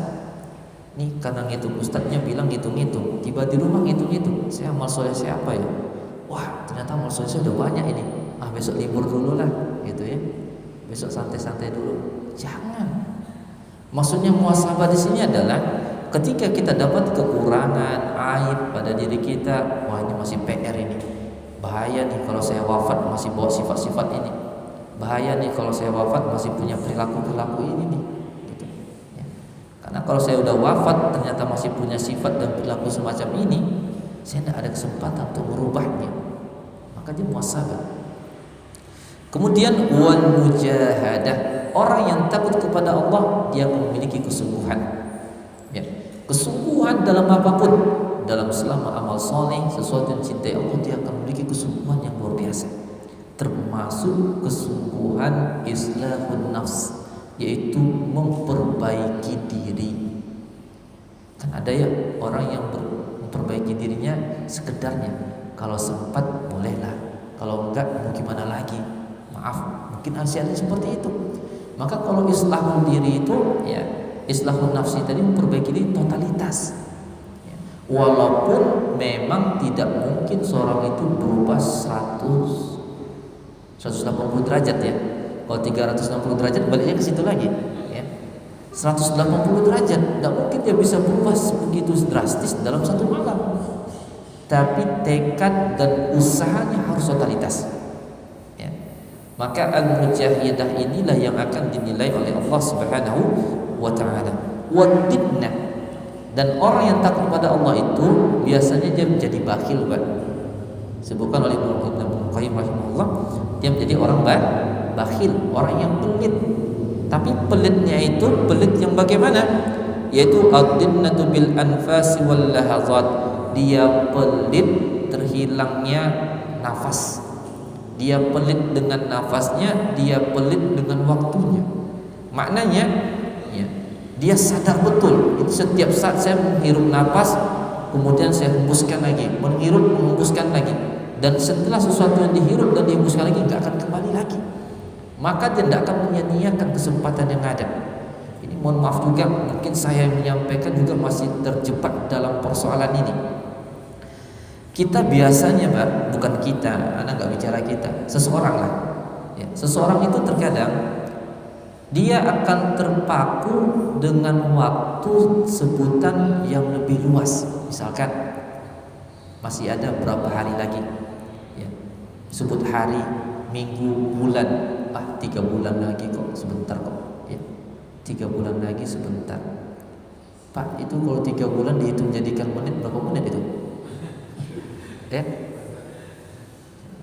Nih karena ngitung, ustadznya bilang hitung-hitung, tiba di rumah hitung-hitung, saya amal soleh siapa ya? Wah, ternyata amal soleh saya udah banyak ini. Besok libur dulu lah, gitu ya. Besok santai-santai dulu. Jangan. Maksudnya muhasabah di sini adalah ketika kita dapat kekurangan, aib pada diri kita, wah ini masih PR ini. Bahaya nih kalau saya wafat masih bawa sifat-sifat ini. Bahaya nih kalau saya wafat masih punya perilaku-perilaku ini nih. Gitu. Ya. Karena kalau saya udah wafat ternyata masih punya sifat dan perilaku semacam ini, saya tidak ada kesempatan untuk merubahnya. Maka dia muhasabah. Kemudian wal mujahadah, orang yang takut kepada Allah dia memiliki kesungguhan. Ya, kesungguhan dalam apapun, dalam selama amal soleh, sesuatu yang cintai Allah, dia akan memiliki kesungguhan yang luar biasa. Termasuk kesungguhan islahun nafs, yaitu memperbaiki diri. Kan ada ya orang yang memperbaiki dirinya sekedarnya, kalau sempat bolehlah, kalau enggak mau gimana lagi, maaf, mungkin asiatnya seperti itu. Maka kalau islahun diri itu ya, islahun nafsi tadi memperbaiki diri totalitas ya. Walaupun memang tidak mungkin seorang itu berubah 180 derajat ya. Kalau 360 derajat baliknya ke situ lagi ya. 180 derajat, tidak mungkin dia bisa berubah begitu drastis dalam satu malam. Tapi tekad dan usahanya harus totalitas ya. Maka al-mujahidah inilah yang akan dinilai oleh Allah Subhanahu wa ta'ala. Wadidna, dan orang yang takut kepada Allah itu biasanya dia menjadi bakhil, Pak. Sebutkan oleh Ibnu Qayyim rahimahullah, dia menjadi orang bakhil, orang yang pelit. Tapi pelitnya itu pelit yang bagaimana? Yaitu ad-dinnatu bil anfasi wal lahazat. Dia pelit terhilangnya nafas. Dia pelit dengan nafasnya, dia pelit dengan waktunya. Maknanya ya, dia sadar betul itu setiap saat saya menghirup nafas, kemudian saya hembuskan lagi, menghirup, menghembuskan lagi, dan setelah sesuatu yang dihirup dan dihembuskan lagi nggak akan kembali lagi. Maka dia tidak akan menyia-nyiakan kesempatan yang ada. Ini mohon maaf juga, mungkin saya menyampaikan juga masih terjebak dalam persoalan ini. Kita biasanya, Pak, bukan kita, anak nggak bicara kita, seseorang lah. Ya, seseorang itu terkadang dia akan terpaku dengan waktu sebutan yang lebih luas. Misalkan masih ada berapa hari lagi, ya, sebut hari, minggu, bulan. 3 bulan lagi kok, sebentar kok ya. 3 bulan lagi sebentar. Pak, itu kalau 3 bulan dihitung jadikan menit, berapa menit itu? Ya.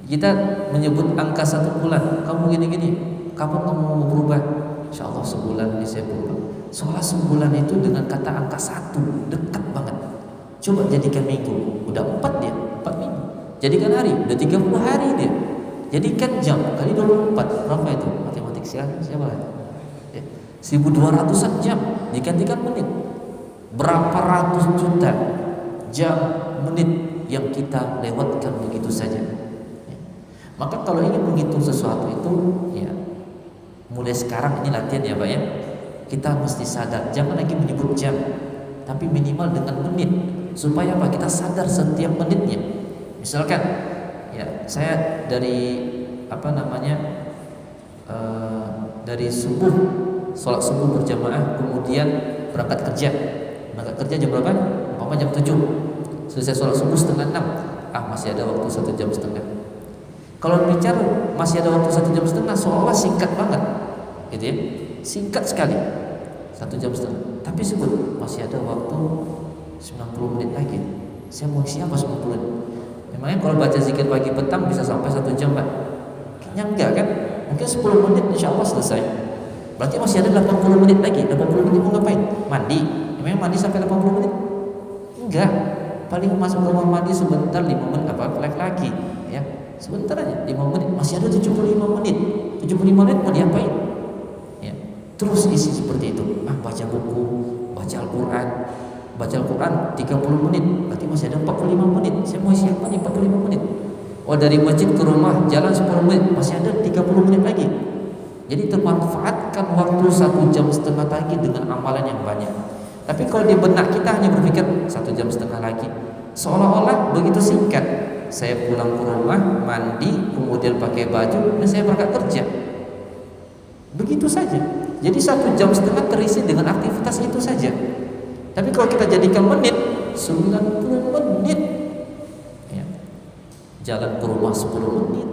Kita menyebut angka 1 bulan, kamu gini-gini, kapan kamu mau berubah? Insya Allah sebulan ini saya berubah. Soalnya sebulan itu dengan kata angka 1 dekat banget. Coba jadikan minggu, udah 4 dia, 4 minggu. Jadikan hari, udah 30 hari dia. Jadikan jam kali 24, berapa itu? Matematik siapa? Ya. 1200-an jam digantikan menit. Berapa ratus juta jam menit yang kita lewatkan begitu saja. Ya. Maka kalau ingin menghitung sesuatu itu ya, mulai sekarang ini latihan ya Pak ya. Kita mesti sadar, jangan lagi menyebut jam, tapi minimal dengan menit, supaya apa? Kita sadar setiap menitnya. Misalkan ya, saya dari dari subuh, sholat subuh berjamaah, kemudian berangkat kerja. Berangkat kerja jam berapa? Jam 7. Selesai sholat subuh setengah 6. Masih ada waktu 1 jam setengah. Kalau bicara masih ada waktu 1 jam setengah, seolah singkat banget, gitu ya, singkat sekali 1 jam setengah. Tapi sebut masih ada waktu 90 menit lagi. Saya mau isi apa 90 menit? Memangnya kalau baca zikir pagi petang bisa sampai 1 jam, Pak? Kayaknya enggak kan? Mungkin 10 menit insya Allah selesai. Berarti masih ada 80 menit lagi. 80 menit mau ngapain? Mandi. Memang mandi sampai 80 menit? Enggak. Paling masuk kamar mandi sebentar, 5 menit lagi ya. Sebentar aja, 5 menit. Masih ada 75 menit. 75 menit mau diapain? Ya. Terus isi seperti itu. Baca buku, baca Al-Qur'an. Baca Al-Quran 30 menit, berarti masih ada 45 menit. Saya mau isi apa nih 45 menit? Dari masjid ke rumah jalan 10 menit, masih ada 30 menit lagi. Jadi termanfaatkan waktu 1 jam setengah lagi dengan amalan yang banyak. Tapi kalau di benak kita hanya berpikir 1 jam setengah lagi, seolah-olah begitu singkat. Saya pulang ke rumah, mandi, kemudian pakai baju, dan saya berangkat kerja. Begitu saja. Jadi 1 jam setengah terisi dengan aktivitas itu saja. Tapi kalau kita jadikan menit, 90 menit ya. Jalan ke rumah 10 menit,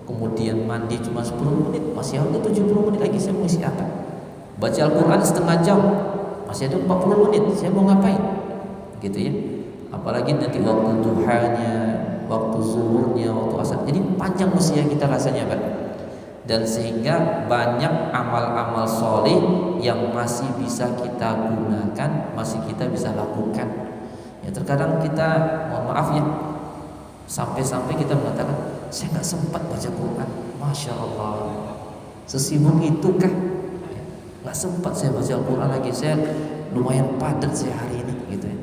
kemudian mandi cuma 10 menit, masih ada 70 menit lagi. Saya mau isi apa? Baca Al-Quran setengah jam, masih ada 40 menit. Saya mau ngapain? Gitu ya. Apalagi nanti waktu duhanya, waktu zuhurnya, waktu asar. Jadi panjang usia kita rasanya, Pak. dan sehingga banyak amal-amal soleh yang masih bisa kita gunakan, masih kita bisa lakukan. Ya terkadang kita, mohon maaf ya, sampai-sampai kita mengatakan saya nggak sempat baca Quran. Masya Allah, sesibuk itu kah? Nggak sempat saya baca Quran lagi. Saya lumayan padat saya hari ini, gitu ya.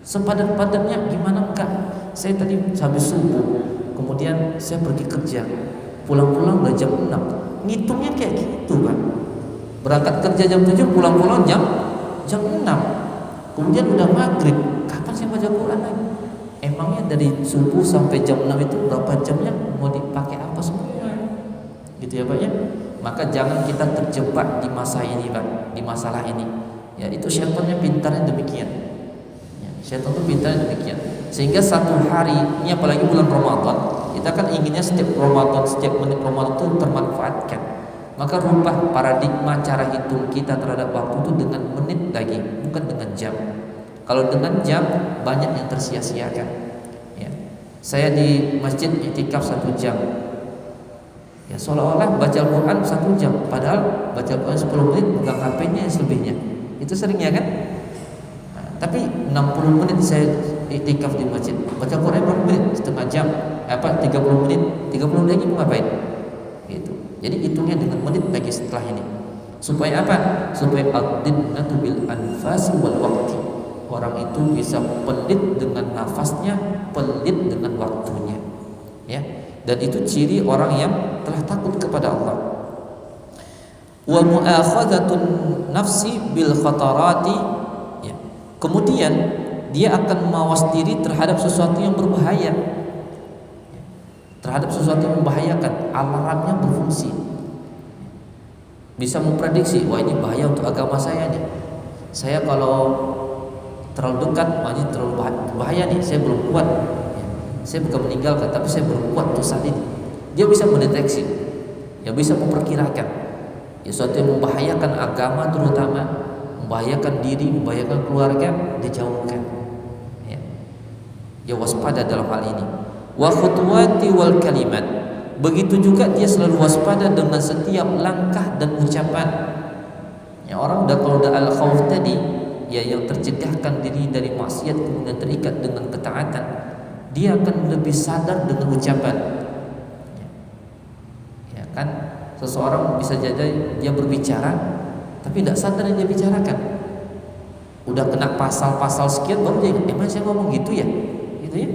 Sepadat-padatnya gimana enggak? Saya tadi habis subuh, kemudian saya pergi kerja, pulang-pulang udah jam 6. Ngitungnya kayak gitu kan. Berangkat kerja jam 7, pulang-pulang jam 6. Kemudian udah maghrib, kapan saya baca Quran lagi? Emangnya dari subuh sampai jam 6 itu berapa jamnya mau dipakai apa semua? Gitu ya Pak ya. Maka jangan kita terjebak di masa ini Pak, di masalah ini. Ya itu syaitannya pintarnya demikian. Ya, syaitan itu pintarnya demikian. Sehingga satu hari, ini apalagi bulan Ramadan, kita kan inginnya setiap Ramadan, setiap menit Ramadan itu termanfaatkan. Maka rubah paradigma cara hitung kita terhadap waktu itu dengan menit lagi, bukan dengan jam. Kalau dengan jam banyak yang tersia-siakan. Ya. Saya di masjid i'tikaf 1 jam. Ya seolah-olah baca Al-Quran 1 jam, padahal baca Al-Quran 10 menit, pegang HP-nya yang selebihnya. Itu seringnya kan? Nah, tapi 60 menit saya i'tikaf di masjid, baca Al-Quran berapa menit? Setengah jam, 30 menit, 30 menit lagi mau ngapain? Gitu. Jadi hitungnya dengan menit lagi setelah ini. Supaya apa? Supaya ad-dinnatu bil anfasi wal waqti. Orang itu bisa pelit dengan nafasnya, pelit dengan waktunya. Ya. Dan itu ciri orang yang telah takut kepada Allah. Wa mu'akhadzatun nafsi bil khatarati. Ya. Kemudian dia akan mawas diri terhadap sesuatu yang berbahaya. Terhadap sesuatu yang membahayakan, alarmnya berfungsi. Bisa memprediksi, wah ini bahaya untuk agama saya nih. Saya kalau terlalu dekat, wah ini terlalu bahaya nih, saya belum kuat. Saya bukan meninggalkan, tapi saya belum kuat untuk saat ini. Dia bisa mendeteksi, ya bisa memperkirakan. Ya sesuatu yang membahayakan agama terutama, membahayakan diri, membahayakan keluarga, dijauhkan. Ya waspada dalam hal ini. Wa khutuwati wal kalimat. Begitu juga dia selalu waspada dengan setiap langkah dan ucapan. Ya orang kalau udah al-khauf tadi, ya yang tercegahkan diri dari maksiat kemudian terikat dengan ketaatan, dia akan lebih sadar dengan ucapan. Ya kan, seseorang bisa jadi dia berbicara tapi tidak sadar yang dia bicarakan. Udah kena pasal-pasal sekian baru dia ingat, emang saya ngomong gitu ya? Gitu ya.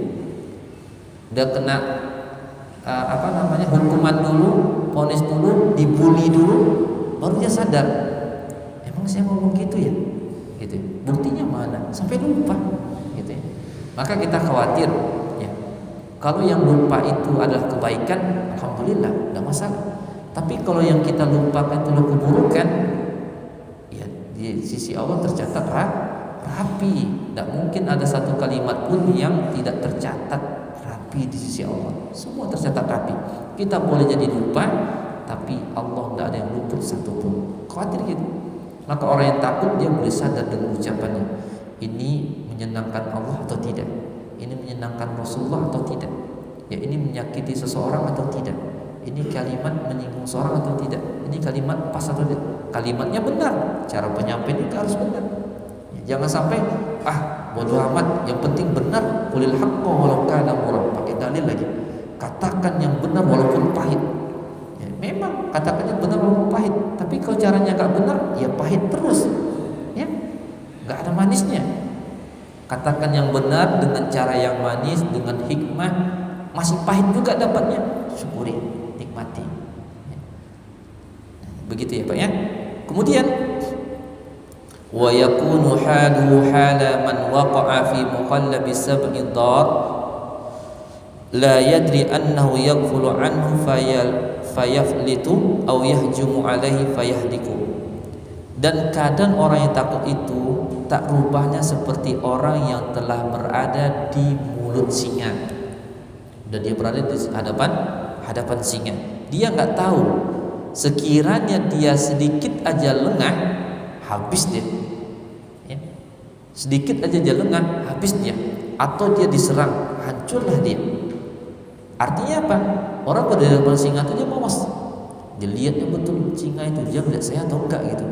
Udah kena hukuman dulu, vonis dulu, dibully dulu, baru dia sadar, emang saya ngomong gitu ya? Gitu. Buktinya mana? Sampai lupa. Gitu ya. Maka kita khawatir. Kalau yang lupa itu adalah kebaikan, alhamdulillah, tidak masalah. Tapi kalau yang kita lupakan itu adalah keburukan, ya di sisi Allah tercatat rapi. Tidak mungkin ada satu kalimat pun yang tidak tercatat rapi di sisi Allah. Semua tercatat rapi. Kita boleh jadi lupa, tapi Allah tidak ada yang luput satupun. Khawatir gitu. Maka orang yang takut dia boleh sadar dengan ucapannya. Ini menyenangkan Allah atau tidak? Ini menyenangkan Rasulullah atau tidak? Ya ini menyakiti seseorang atau tidak? Ini kalimat menyinggung seorang atau tidak? Ini kalimat pas atau tidak? Kalimatnya benar, cara penyampaian juga harus benar. Ya, jangan sampai bodoh amat, yang penting benar. Qulil haqqo walau kana murran, pakai dalil lagi. Katakan yang benar walaupun pahit. Ya, memang katakan yang benar walaupun pahit, tapi kalau caranya nggak benar, ya pahit terus. Ya, nggak ada manisnya. Katakan yang benar dengan cara yang manis, dengan hikmah, masih pahit juga dapatnya, syukuri, nikmati. Begitu ya Pak ya. Kemudian wa yakunu haluhu hala man waqa'a fi muqallabi sab'i dar la yadri annahu yaghfulu anhu fayaflitu aw yahjumu alaihi fayahliku. Dan keadaan orang yang takut itu tak rubahnya seperti orang yang telah berada di mulut singa. Dan dia berada di hadapan singa. Dia nggak tahu, sekiranya dia sedikit aja lengah, habis dia. Ya. Sedikit aja dia lengah, habis dia. Atau dia diserang, hancurlah dia. Artinya apa? Orang pada hadapan singa itu dia mawas. Dilihatnya betul singa itu, dia melihat saya atau enggak gitu.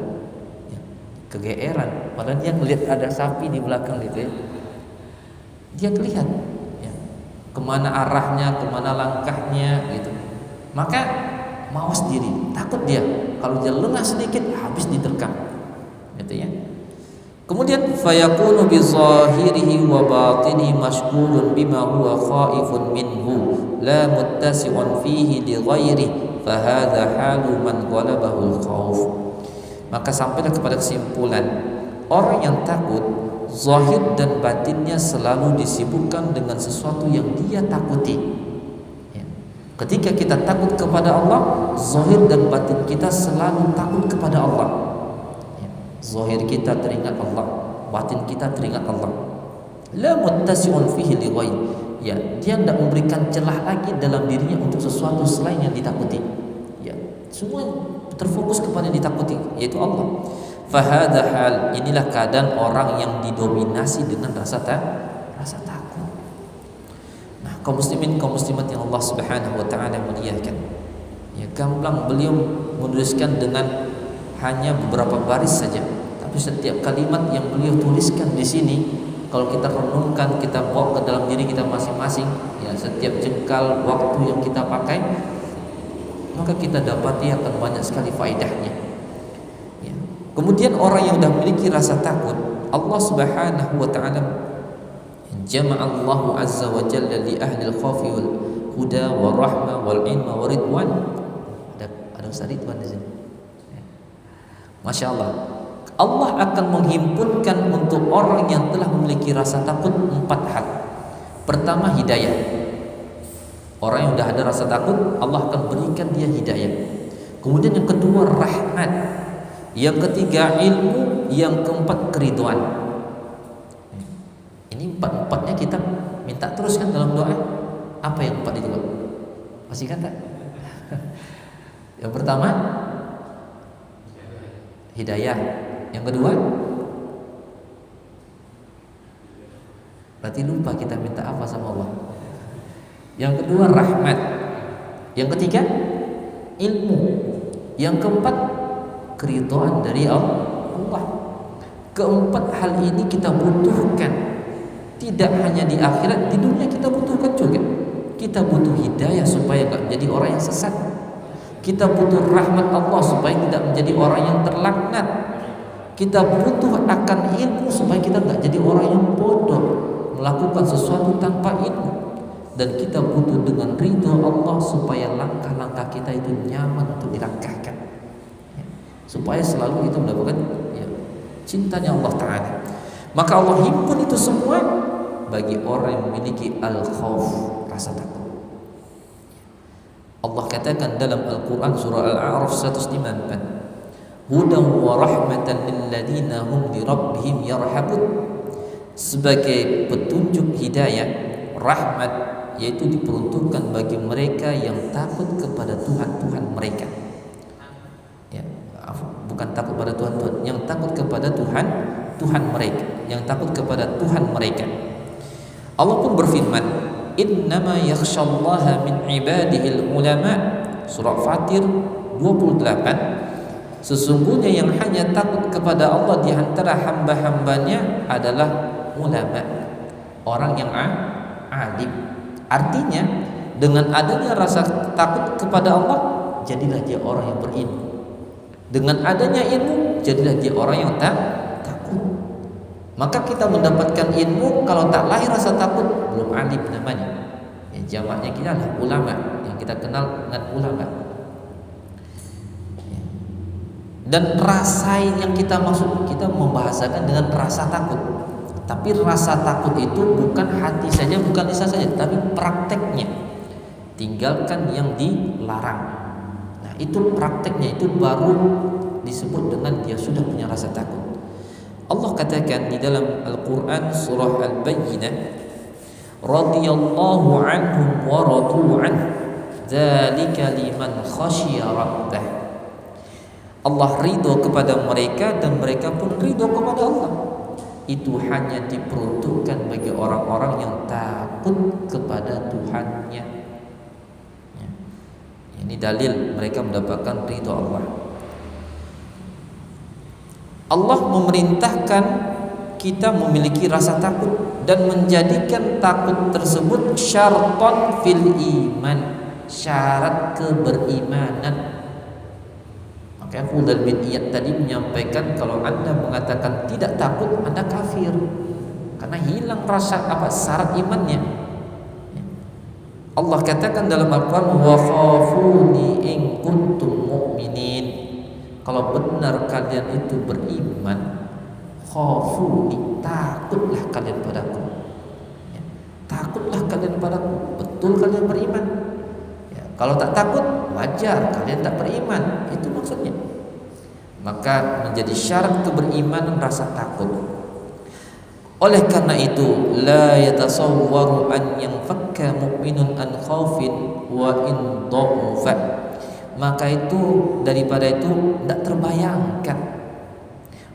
Ya, kegeeran, padahal dia melihat ada sapi di belakang gitu ya. Dia kelihatan ya, kemana arahnya, kemana langkahnya gitu. Maka mawas diri, takut dia. Kalau dia lengah sedikit habis diterkam, gitu ya. Kemudian fayakunu bi zahirihi wa batinihi mashghulun bima huwa khaifun minhu la muttasi'un fihi li ghairihi fa hadha halu man ghalabahu al-khauf. Maka sampailah kepada kesimpulan, orang yang takut zahir dan batinnya selalu disibukkan dengan sesuatu yang dia takuti. Ya. Ketika kita takut kepada Allah, zahir dan batin kita selalu takut kepada Allah. Zahir kita teringat Allah, batin kita teringat Allah. La muttasi'un fihi li ghairi. Ya, dia tidak memberikan celah lagi dalam dirinya untuk sesuatu selain yang ditakuti. Ya, semua terfokus kepada yang ditakuti, yaitu Allah. Fahadha hal, inilah keadaan orang yang didominasi dengan rasa takut. Nah, kaum muslimin, kaum muslimat yang Allah Subhanahu wa taala muliakan. Ya, gamblang beliau menuliskan dengan hanya beberapa baris saja, tapi setiap kalimat yang beliau tuliskan di sini, kalau kita renungkan, kita bawa ke dalam diri kita masing-masing, ya, setiap jengkal waktu yang kita pakai, maka kita dapati akan banyak sekali faedahnya. Ya. Kemudian orang yang sudah memiliki rasa takut, Allah Subhanahu wa taala jama'allahu azza wa jalla li ahli al-khawfi wal huda wa rahmah wal ilma wa ridwan. Ada Ustaz Ridwan di sini. Masya Allah, Allah akan menghimpunkan untuk orang yang telah memiliki rasa takut 4 hal. Pertama, hidayah. Orang yang sudah ada rasa takut, Allah akan berikan dia hidayah. Kemudian yang kedua, rahmat. Yang ketiga, ilmu. Yang keempat, keridhaan. Ini 4-4-nya kita minta terus kan dalam doa. Apa yang 4 itu? Masih kata? Yang pertama, hidayah. Yang kedua, berarti lupa kita minta apa sama Allah. Yang kedua, rahmat. Yang ketiga, ilmu. Yang keempat, keridhaan dari Allah. Keempat hal ini kita butuhkan, tidak hanya di akhirat, di dunia kita butuhkan juga. Kita butuh hidayah supaya tidak menjadi orang yang sesat. Kita butuh rahmat Allah supaya tidak menjadi orang yang terlaknat. Kita butuh akan ilmu supaya kita tidak jadi orang yang bodoh, melakukan sesuatu tanpa ilmu. Dan kita butuh dengan ridho Allah supaya langkah-langkah kita itu nyaman untuk dilangkahkan, ya, supaya selalu itu mendapatkan, ya, cintanya Allah Ta'ala. Maka Allah himpun itu semua bagi orang yang memiliki al-khawf, rasa takut. Allah katakan dalam Al-Quran surah Al-A'raf 154, hudan wa rahmatan lilladzina hum li rabbihim yarhabun. Sebagai petunjuk hidayah, rahmat, yaitu diperuntukkan bagi mereka yang takut kepada Tuhan mereka. Ya, bukan takut kepada Tuhan, yang takut kepada Tuhan mereka, yang takut kepada Tuhan mereka. Allah pun berfirman, innama yakhshallaha min ibadihil ulama. Surah Fatir 28. Sesungguhnya yang hanya takut kepada Allah di antara hamba-hambanya adalah ulama, orang yang alim. Artinya dengan adanya rasa takut kepada Allah, jadilah dia orang yang berilmu. Dengan adanya ilmu, jadilah dia orang yang takut. Maka kita mendapatkan ilmu, kalau tak lahir rasa takut, belum alim namanya. Ya, jamaknya kita adalah ulama, yang kita kenal dengan ulama. Ya. Dan rasa yang kita maksud, kita membahasakan dengan rasa takut. Tapi rasa takut itu bukan hati saja, bukan lisan saja, tapi prakteknya. Tinggalkan yang dilarang. Nah, itu prakteknya, itu baru disebut dengan dia sudah punya rasa takut. Allah katakan di dalam Al-Quran surah Al-Bayyinah, radiyallahu anhum wa radu an, dzalika liman khasyiya rabbah. Allah ridho kepada mereka dan mereka pun ridho kepada Allah. Itu hanya diperuntukkan bagi orang-orang yang takut kepada Tuhannya. Ya. Ini dalil mereka mendapatkan ridha Allah. Allah memerintahkan kita memiliki rasa takut dan menjadikan takut tersebut syarton fil iman, syarat keberimanan. Maka Fudhal bin Iyad tadi menyampaikan kalau Anda mengatakan tidak takut, Anda kafir, karena hilang rasa syarat imannya. Allah katakan dalam Al-Quran, wa khafuni in kuntum mu'minin. Kalau benar kalian itu beriman, khafuni, takutlah kalian padaku. Takutlah kalian padaku, betul kalian beriman. Kalau tak takut, wajar kalian tak beriman. Itu maksudnya. Maka menjadi syarat keberimanan rasa takut. Oleh karena itu, la yatasawwaru an yanfakka mu'minun an khaufin wa in dha'ufa. Maka itu, daripada itu tidak terbayangkan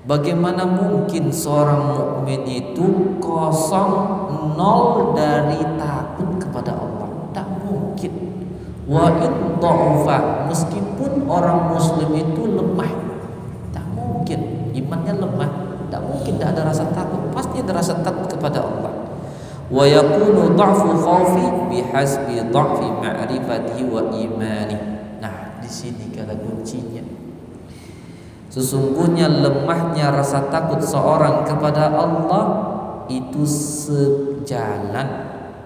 bagaimana mungkin seorang mukmin itu kosong, nol dari takut kepada Allah. Tak mungkin. Wa in dha'ufa, meskipun orang muslim itu lemah, tak mungkin imannya lemah, tak mungkin tidak ada rasa takut, pasti ada rasa takut kepada Allah. Wa yakunu dha'fu khaufi bihasbi dha'fi ma'rifatihi wa imani. Nah, di sini kata kuncinya. Sesungguhnya lemahnya rasa takut seorang kepada Allah itu sejalan,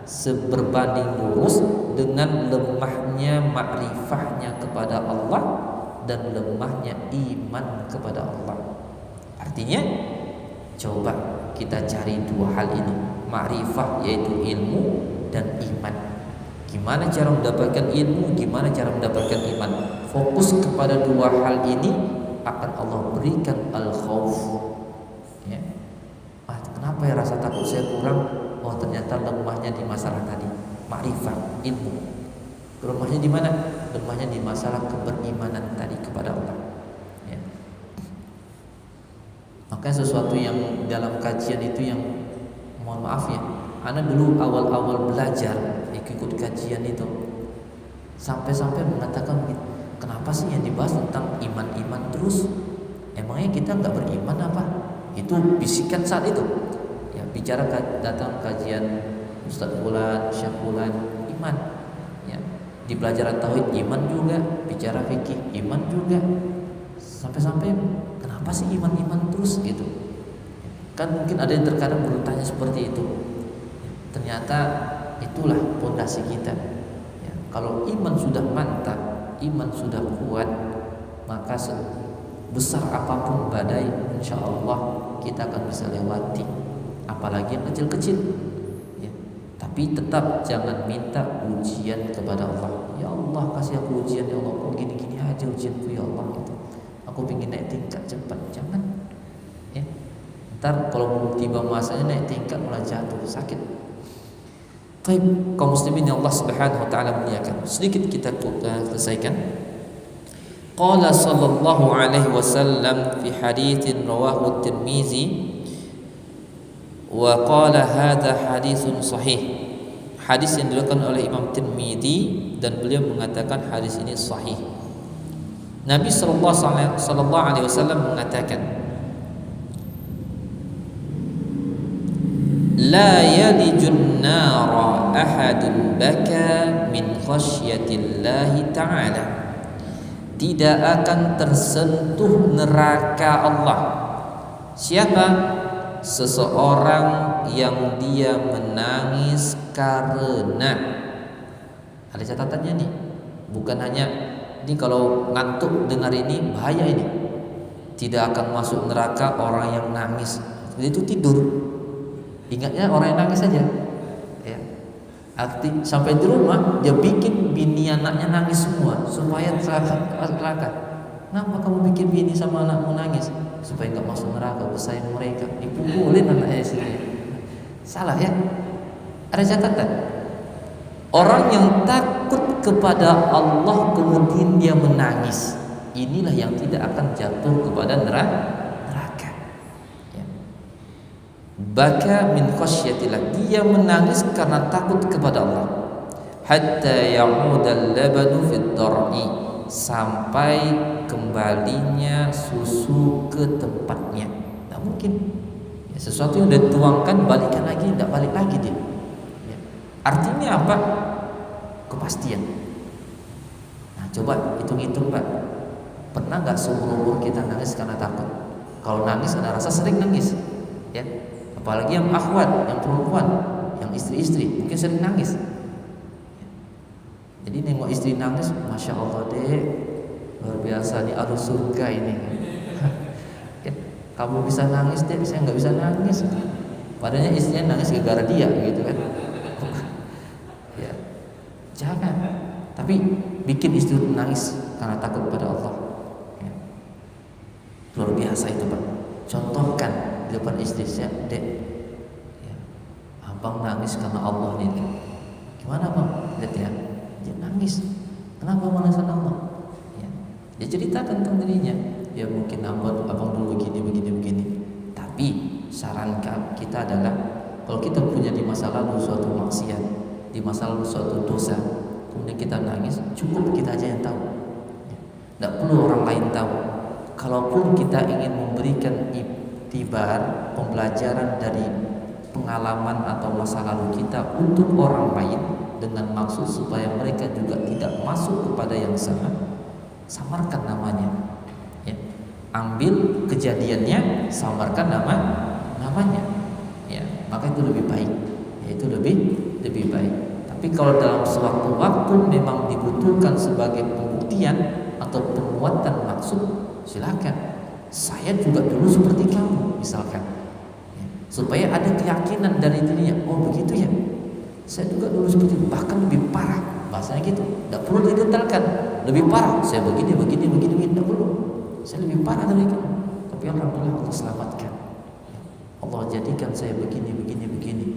seberbanding lurus dengan lemahnya makrifahnya kepada Allah dan lemahnya iman kepada Allah. Artinya, coba kita cari dua hal ini, makrifah yaitu ilmu dan iman. Gimana cara mendapatkan ilmu, gimana cara mendapatkan iman? Fokus kepada dua hal ini, akan Allah berikan al-khauf. Ya. Kenapa ya rasa takut saya kurang? Oh, ternyata lemahnya di masalah tadi, makrifah, ilmu. Lemahnya di mana? Lemahnya di masalah keberimanan tadi kepada Allah. Ya. Maka sesuatu yang dalam kajian itu yang, mohon maaf ya, Ana dulu awal-awal belajar ikut kajian itu sampai-sampai mengatakan, kenapa sih yang dibahas tentang iman-iman terus? Emangnya kita nggak beriman apa? Itu bisikan saat itu. Ya, bicara datang kajian Ustaz Fulan, Syekh Fulan, iman. Ya, di pelajaran tauhid iman juga, bicara fikih iman juga. Sampai-sampai kenapa sih iman-iman terus gitu? Kan mungkin ada yang terkadang bertanya seperti itu. Ternyata itulah pondasi kita. Ya, kalau iman sudah mantap, iman sudah kuat, maka besar apapun badai, insya Allah kita akan bisa lewati. Apalagi yang kecil-kecil. Ya, tapi tetap jangan minta ujian kepada Allah. Ya Allah, kasih aku ujian, ya Allah. Kok gini-gini aja ujianku, ya Allah. Gitu. Aku ingin naik tingkat cepat. Jangan. Ya. Ntar kalau belum tiba masanya naik tingkat malah jatuh, sakit. Baik, kaum muslimin yang Allah Subhanahu wa taala muliakan. Sedikit kita selesaikan. Qala sallallahu alaihi wasallam fi haditsin rawahu at-Tirmizi wa qala hadza haditsun sahih. Hadis yang diriwayatkan oleh Imam Tirmizi dan beliau mengatakan hadis ini sahih. Nabi sallallahu alaihi wasallam mengatakan, la yalijun nara ahadun baka min khasyatillahi ta'ala. Tidak akan tersentuh neraka Allah siapa? Seseorang yang dia menangis karena, ada catatannya nih, bukan hanya ini kalau ngantuk dengar ini bahaya ini. Tidak akan masuk neraka orang yang nangis, itu tidur. Ingatnya orang yang nangis saja. Ya. Arti sampai di rumah dia bikin bini anaknya nangis semua supaya neraka. Kenapa kamu bikin bini sama anakmu nangis? Supaya nggak masuk neraka, bersayang mereka. Dipukulin anaknya sendiri. Salah ya? Ada catatan. Orang yang takut kepada Allah kemudian dia menangis, inilah yang tidak akan jatuh kepada neraka. Baka min khasyatillah, dia menangis karena takut kepada Allah. hatta ya'udal labanu fid dar'i, sampai kembalinya susu ke tempatnya. Tidak mungkin ya, sesuatu yang udah dituangkan balikan lagi, tidak balik lagi dia ya. Artinya apa? Kepastian. Nah coba hitung-hitung Pak, pernah nggak seumur-umur kita nangis karena takut? Kalau nangis ada rasa sering nangis ya, apalagi yang akhwat, yang perempuan, yang istri-istri mungkin sering nangis. Jadi nengok istri nangis, masya Allah deh, luar biasa nih, aduh surga ini. Kamu bisa nangis deh, saya nggak bisa nangis. Padahal istrinya nangis gara-gara dia, gitu kan? Ya, jangan. Tapi bikin istri nangis karena takut pada Allah. Ya. Luar biasa itu Pak. Contohkan di depan istrinya, dek, ya, abang nangis karena Allah nih. Gimana bang? Lihat ya. Dia nangis. Kenapa malah sana Allah? Ya. Dia cerita tentang dirinya. Ya mungkin abang dulu begini. Tapi saran kita adalah kalau kita punya di masa lalu suatu maksiat, di masa lalu suatu dosa, kemudian kita nangis, cukup kita aja yang tahu. Tidak perlu orang lain tahu. Kalaupun kita ingin memberikan iktibar, pembelajaran dari pengalaman atau masa lalu kita untuk orang lain, dengan maksud supaya mereka juga tidak masuk kepada yang sama, samarkan namanya ya. Ambil kejadiannya, samarkan namanya ya, maka itu lebih baik ya, itu lebih baik. Tapi kalau dalam sewaktu-waktu memang dibutuhkan sebagai pembuktian atau penguatan maksud, silakan. Saya juga dulu seperti kamu misalkan ya, supaya ada keyakinan dari dirinya, oh begitu ya, saya juga dulu seperti itu, bahkan lebih parah, bahasanya gitu. Tidak perlu didetailkan, lebih parah. Saya begini, tidak perlu. Saya lebih parah dari kamu, tapi alhamdulillah Allah selamatkan. Allah jadikan saya begini,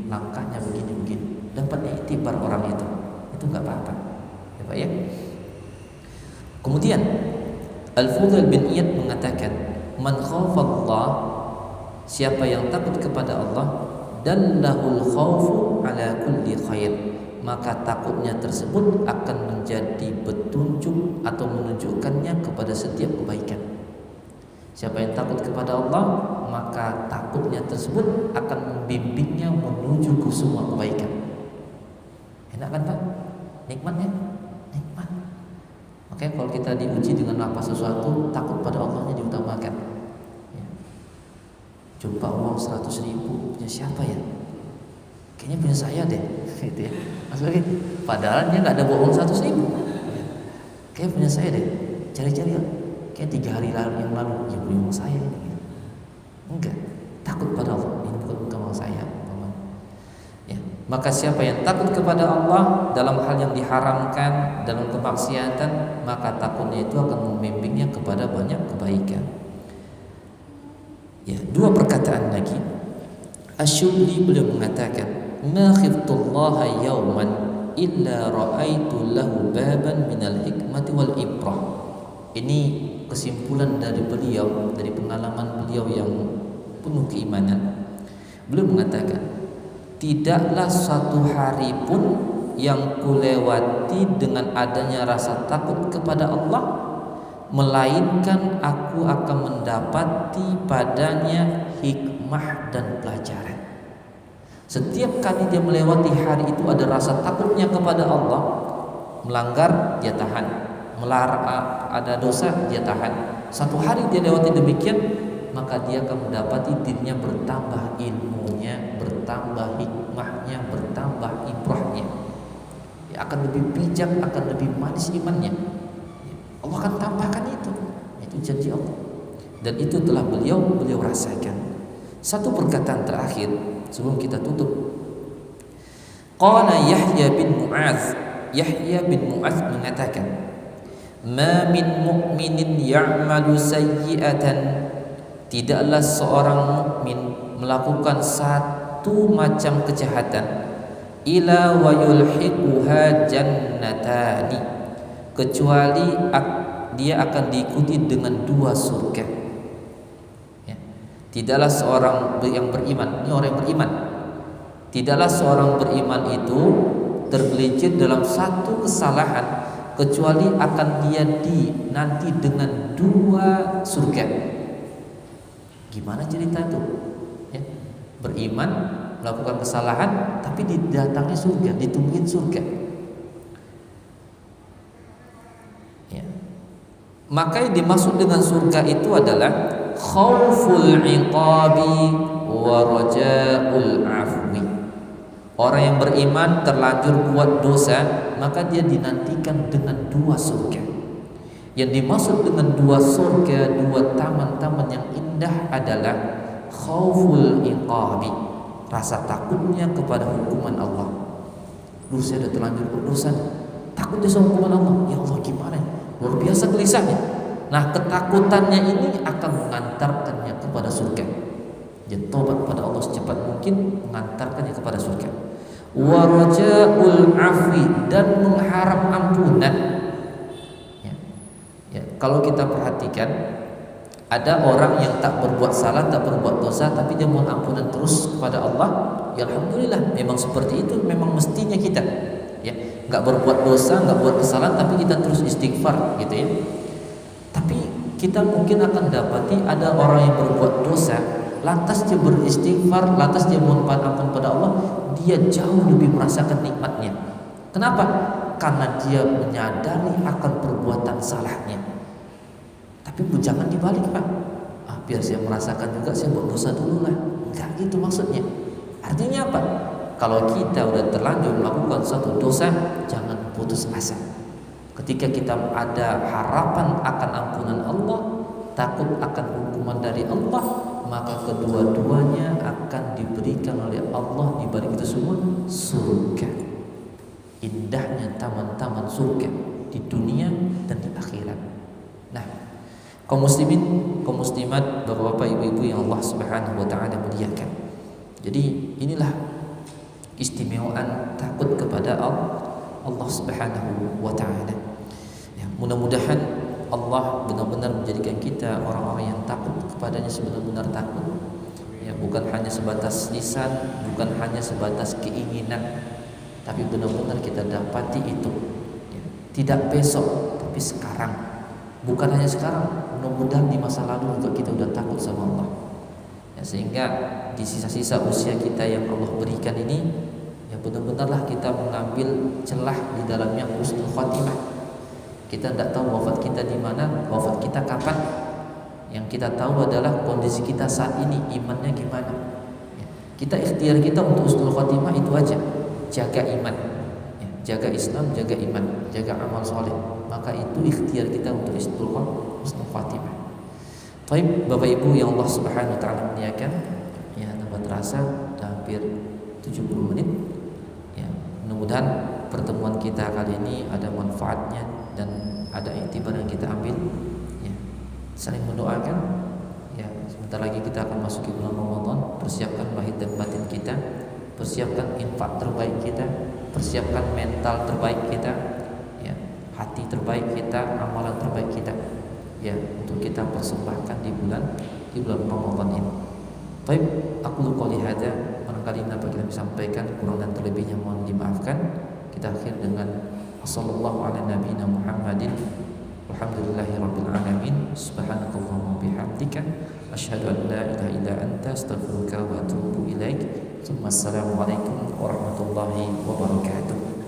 langkahnya begini. Dapat iktibar orang itu nggak apa-apa, ya Pak ya. Kemudian Al-Fudail bin Iyad mengatakan, man khafa Allah, siapa yang takut kepada Allah, dallahul khawfu ala kulli khair, maka takutnya tersebut akan menjadi petunjuk atau menunjukkannya kepada setiap kebaikan. Siapa yang takut kepada Allah, maka takutnya tersebut akan membimbingnya menuju ke semua kebaikan. Enak kan Pak? Nikmatnya? Nikmat. Makanya kalau kita diuji dengan apa sesuatu, takut pada Allahnya diutamakan. Jumpa uang 100.000 punya siapa ya? Kayaknya punya saya deh, gitu ya. Maksudnya gitu. Padahal dia nggak ada uang 100.000. Kayaknya punya saya deh. Cari-cari ya. Kayak 3 hari yang lalu, ya punya uang saya ini. Gitu. Enggak, takut pada Allah. Ini bukan uang saya. Ya. Maka siapa yang takut kepada Allah dalam hal yang diharamkan, dalam kemaksiatan, maka takutnya itu akan membimbingnya kepada banyak kebaikan. Ya, 2 perkataan lagi. Asy-Syubli beliau mengatakan, ma khiftullaha yawman illa ra'aitu lahu baban minal hikmati wal ibrah. Ini kesimpulan dari beliau, dari pengalaman beliau yang penuh keimanan. Beliau mengatakan, tidaklah satu hari pun yang kulewati dengan adanya rasa takut kepada Allah, melainkan aku akan mendapati padanya hikmah dan pelajaran. Setiap kali dia melewati hari itu ada rasa takutnya kepada Allah, melanggar dia tahan, melarang ada dosa dia tahan. Satu hari dia lewati demikian, maka dia akan mendapati dirinya bertambah ilmunya, bertambah hikmahnya, bertambah ibrahnya. Dia akan lebih bijak, akan lebih manis imannya. Allah akan tambahkan itu janji Allah, dan itu telah beliau rasakan. Satu perkataan terakhir sebelum kita tutup. Qala Yahya bin Mu'adz mengatakan, ma min mu'minin ya'malu sayyi'atan, tidaklah seorang mukmin melakukan satu macam kejahatan, ila wa yulhiquha jannatani, kecuali dia akan diikuti dengan 2 surga. Ya. Tidaklah seorang yang beriman, ini orang yang beriman, tidaklah seorang beriman itu tergelincir dalam satu kesalahan kecuali akan dia nanti dengan 2 surga. Gimana cerita itu? Ya, beriman, melakukan kesalahan, tapi didatangi surga, ditungguin surga. Ya. Maka yang dimaksud dengan surga itu adalah khauful iqabi wa raja'ul afwi. Orang yang beriman terlanjur buat dosa, maka dia dinantikan dengan 2 surga. Yang dimaksud dengan 2 surga, 2 taman-taman yang indah adalah khauful iqabi, rasa takutnya kepada hukuman Allah. Duh, saya sudah terlanjur berdosa, takutnya sama hukuman Allah. Ya Allah, gimana? Luar biasa gelisahnya. Nah, ketakutannya ini akan mengantarkannya kepada surga. Dia tobat pada Allah secepat mungkin, mengantarkannya kepada surga. Wa raja'ul afwi, dan mengharap ampunan. Ya, kalau kita perhatikan, ada orang yang tak berbuat salah, tak berbuat dosa, tapi dia mohon ampunan terus kepada Allah. Ya alhamdulillah, memang seperti itu, memang mestinya kita. Ya, nggak berbuat dosa, nggak buat kesalahan, tapi kita terus istighfar, gitu ya. Tapi kita mungkin akan dapati ada orang yang berbuat dosa, lantas dia beristighfar, lantas dia mohon ampun pada Allah, dia jauh lebih merasakan nikmatnya. Kenapa? Karena dia menyadari akan perbuatan salahnya. Tapi jangan dibalik, Pak. Biar saya merasakan juga, saya buat dosa dulu lah. Enggak gitu maksudnya. Artinya apa? Kalau kita udah terlanjur melakukan suatu dosa, jangan putus asa. Ketika kita ada harapan akan ampunan Allah, takut akan hukuman dari Allah, maka kedua-duanya akan diberikan oleh Allah, dibalik itu semua surga. Indahnya taman-taman surga di dunia dan di akhirat. Nah, kaum muslimin, kaum muslimat, bapak-bapak, ibu-ibu yang Allah Subhanahu wa taala muliakan. Jadi inilah keistimewaan takut kepada Allah Subhanahu wa taala. Ya, mudah-mudahan Allah benar-benar menjadikan kita orang-orang yang takut kepadanya, sebenar-benar takut. Ya, bukan hanya sebatas lisan, bukan hanya sebatas keinginan, tapi benar-benar kita dapati itu. Ya, tidak besok, tapi sekarang. Bukan hanya sekarang, mudah-mudahan di masa lalu juga kita udah takut sama Allah. Ya, sehingga di sisa-sisa usia kita yang Allah berikan ini, ya benar-benarlah kita mengambil celah di dalamnya husnul khatimah. Kita tidak tahu wafat kita di mana, wafat kita kapan. Yang kita tahu adalah kondisi kita saat ini, imannya gimana. Ya, kita ikhtiar kita untuk husnul khatimah itu aja, jaga iman, ya, jaga Islam, jaga iman, jaga amal soleh. Maka itu ikhtiar kita untuk husnul khatimah. Baik, Bapak Ibu yang Allah Subhanahu wa taala muliakan, ya tanpa terasa sudah hampir 70 menit. Ya, mudah-mudahan pertemuan kita kali ini ada manfaatnya dan ada iktibar yang kita ambil. Ya, saling mendoakan. Ya, sebentar lagi kita akan masuki bulan Ramadan. Persiapkan lahir dan batin kita, persiapkan infak terbaik kita, persiapkan mental terbaik kita, ya, hati terbaik kita, amalan terbaik kita, ya, untuk kita persembahkan di bulan Ramadan ini. Baik, aku qouli hadza, barangkali apa kita bisa sampaikan, kurang dan terlebihnya mohon dimaafkan. Kita akhir dengan sallallahu ala nabiyina Muhammadin walhamdulillahirabbil alamin. Subhanakallahumma bihamdika asyhadu an la ilaha illa anta astaghfiruka wa atubu ilaik. Assalamualaikum warahmatullahi wabarakatuh.